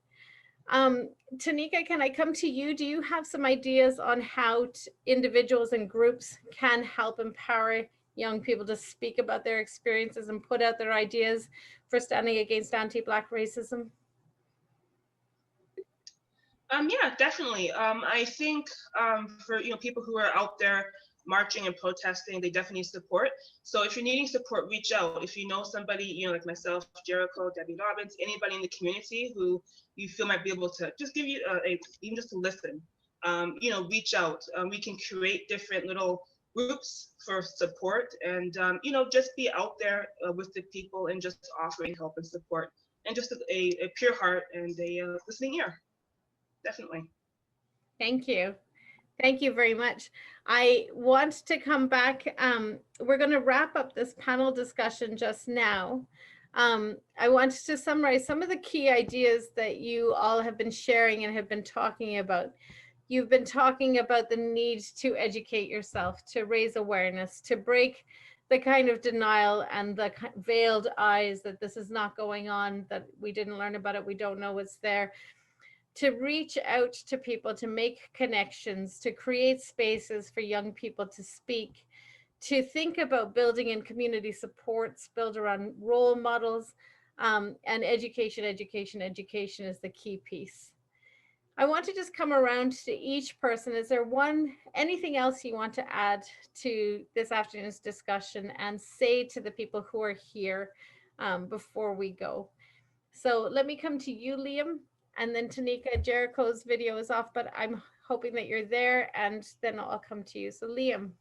Tanika, can I come to you? Do you have some ideas on how individuals and groups can help empower young people to speak about their experiences and put out their ideas for standing against anti-Black racism? Yeah, definitely. I think for people who are out there marching and protesting, they definitely need support. So if you're needing support, reach out. If you know somebody, like myself, Jericho, Debbie Robbins, anybody in the community who you feel might be able to just give you even just to listen, reach out. We can create different little groups for support, and just be out there with the people and just offering help and support, and just a pure heart and a listening ear. Definitely. Thank you. Thank you very much. I want to come back. We're going to wrap up this panel discussion just now. I want to summarize some of the key ideas that you all have been sharing and have been talking about. You've been talking about the need to educate yourself, to raise awareness, to break the kind of denial and the veiled eyes that this is not going on, that we didn't learn about it, we don't know what's there. To reach out to people, to make connections, to create spaces for young people to speak, to think about building in community supports, build around role models, and education is the key piece. I want to just come around to each person. Is there anything else you want to add to this afternoon's discussion and say to the people who are here before we go? So let me come to you, Liam. And then Tanika, Jericho's video is off, but I'm hoping that you're there, and then I'll come to you. So Liam.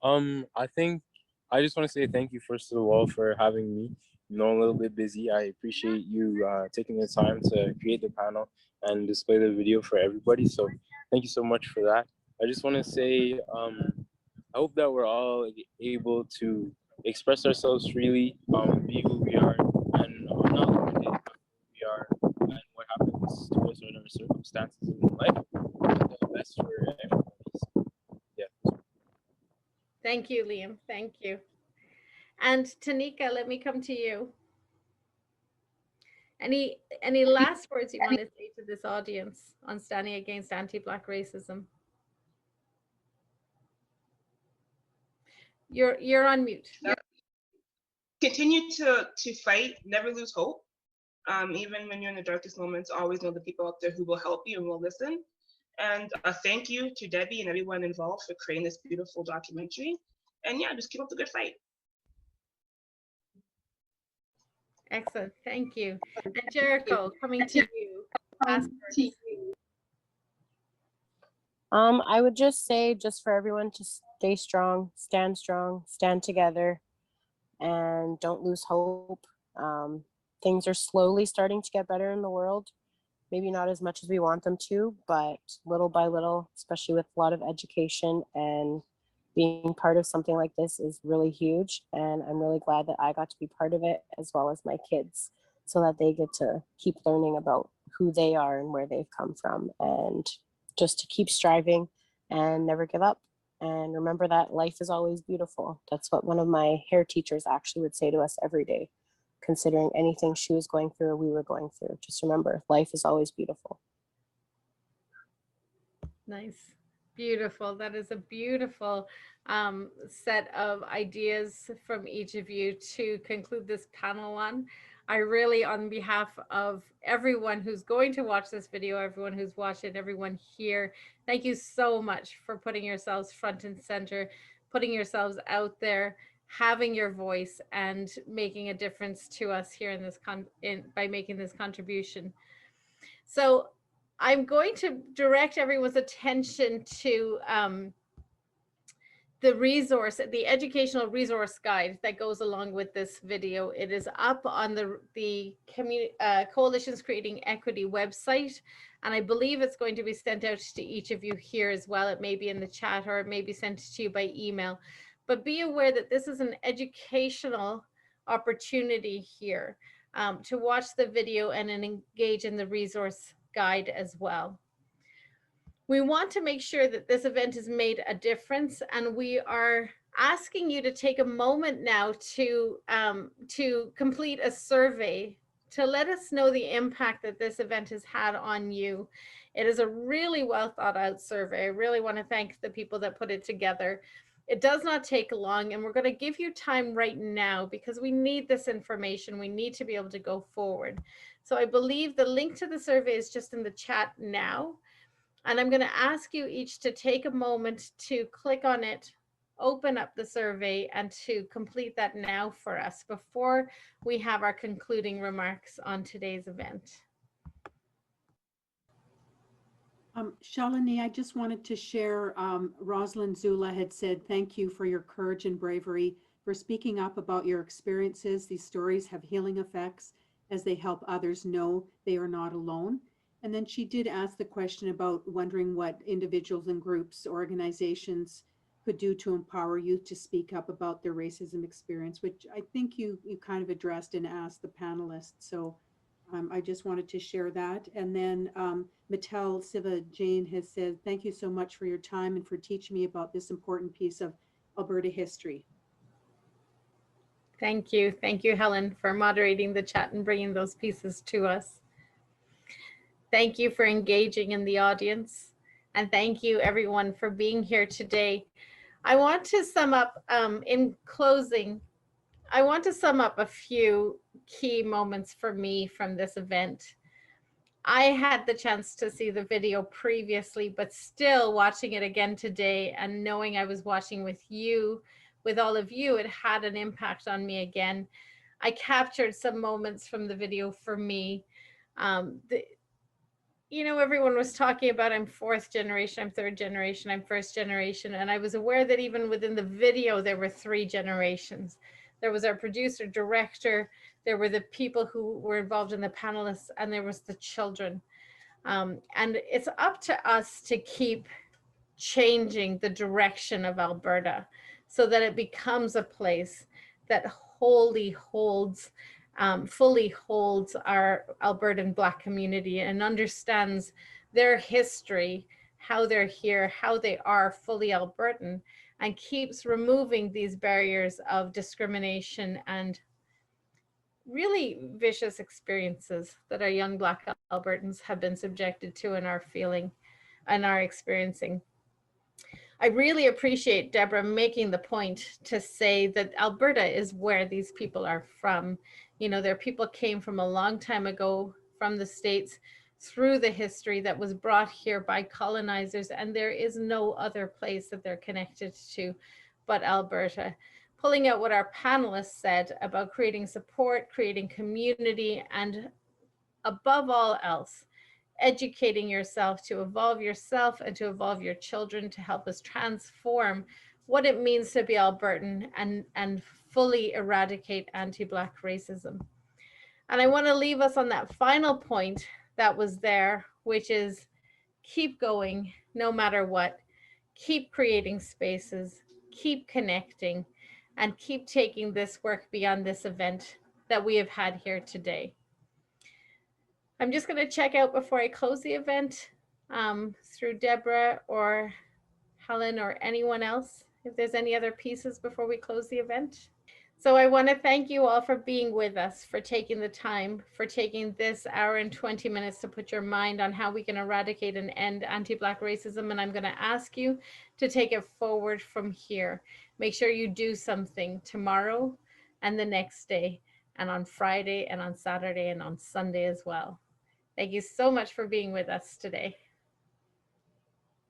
I think I just want to say thank you first of all for having me. I'm a little bit busy. I appreciate you taking the time to create the panel and display the video for everybody. So thank you so much for that. I just want to say I hope that we're all able to express ourselves freely, be who we are, and not limited by who we are and what happens to us in our circumstances in life. The best for everybody. So, yeah. Thank you, Liam. Thank you. And Tanika, let me come to you. Any last words you want to say to this audience on standing against anti-Black racism? You're on mute. Continue to fight, never lose hope. Even when you're in the darkest moments, always know the people out there who will help you and will listen. And thank you to Debbie and everyone involved for creating this beautiful documentary. And yeah, just keep up the good fight. Excellent, thank you. And Jericho, coming to you. Last words. I would just say, just for everyone to stay strong, stand together, and don't lose hope. Things are slowly starting to get better in the world. Maybe not as much as we want them to, but little by little, especially with a lot of education, and being part of something like this is really huge. And I'm really glad that I got to be part of it, as well as my kids, so that they get to keep learning about who they are and where they've come from, and just to keep striving and never give up. And remember that life is always beautiful. That's what one of my hair teachers actually would say to us every day, considering anything she was going through or we were going through. Just remember, life is always beautiful. Nice. Beautiful. That is a beautiful set of ideas from each of you to conclude this panel on. I really, on behalf of everyone who's going to watch this video, everyone who's watched it, everyone here, thank you so much for putting yourselves front and center, putting yourselves out there, having your voice, and making a difference to us here in this by making this contribution. So I'm going to direct everyone's attention to the resource, the educational resource guide that goes along with this video. It is up on the Coalitions Creating Equity website, and I believe it's going to be sent out to each of you here as well. It may be in the chat or it may be sent to you by email, but be aware that this is an educational opportunity here to watch the video and engage in the resource guide as well. We want to make sure that this event has made a difference, and we are asking you to take a moment now to complete a survey to let us know the impact that this event has had on you. It is a really well thought out survey. I really want to thank the people that put it together. It does not take long, and we're going to give you time right now because we need this information. We need to be able to go forward. So I believe the link to the survey is just in the chat now. And I'm going to ask you each to take a moment to click on it, open up the survey, and to complete that now for us before we have our concluding remarks on today's event. Shalini, I just wanted to share, Rosalind Zula had said, thank you for your courage and bravery, for speaking up about your experiences. These stories have healing effects as they help others know they are not alone. And then she did ask the question about wondering what individuals and groups, organizations could do to empower youth to speak up about their racism experience, which I think you kind of addressed and asked the panelists. So I just wanted to share that. And then Mattel Siva Jane has said, thank you so much for your time and for teaching me about this important piece of Alberta history. Thank you. Thank you, Helen, for moderating the chat and bringing those pieces to us. Thank you for engaging in the audience. And thank you everyone for being here today. I want to sum up in closing, I want to sum up a few key moments for me from this event. I had the chance to see the video previously, but still watching it again today and knowing I was watching with you, with all of you, it had an impact on me again. I captured some moments from the video for me. You know, everyone was talking about I'm fourth generation, I'm third generation, I'm first generation. And I was aware that even within the video, there were 3 generations. There was our producer, director, there were the people who were involved in the panelists, and there was the children. And it's up to us to keep changing the direction of Alberta so that it becomes a place that fully holds our Albertan Black community and understands their history, how they're here, how they are fully Albertan, and keeps removing these barriers of discrimination and really vicious experiences that our young Black Albertans have been subjected to and are feeling and are experiencing. I really appreciate Deborah making the point to say that Alberta is where these people are from. You know, their people came from a long time ago from the States through the history that was brought here by colonizers, and there is no other place that they're connected to but Alberta. Pulling out what our panelists said about creating support, creating community, and above all else, educating yourself to evolve yourself and to evolve your children to help us transform what it means to be Albertan and fully eradicate anti-Black racism. And I want to leave us on that final point that was there, which is keep going no matter what, keep creating spaces, keep connecting, and keep taking this work beyond this event that we have had here today. I'm just going to check out before I close the event through Deborah or Helen or anyone else, if there's any other pieces before we close the event. So I want to thank you all for being with us, for taking the time, for taking this hour and 20 minutes to put your mind on how we can eradicate and end anti-Black racism. And I'm going to ask you to take it forward from here. Make sure you do something tomorrow and the next day, and on Friday and on Saturday and on Sunday as well. Thank you so much for being with us today.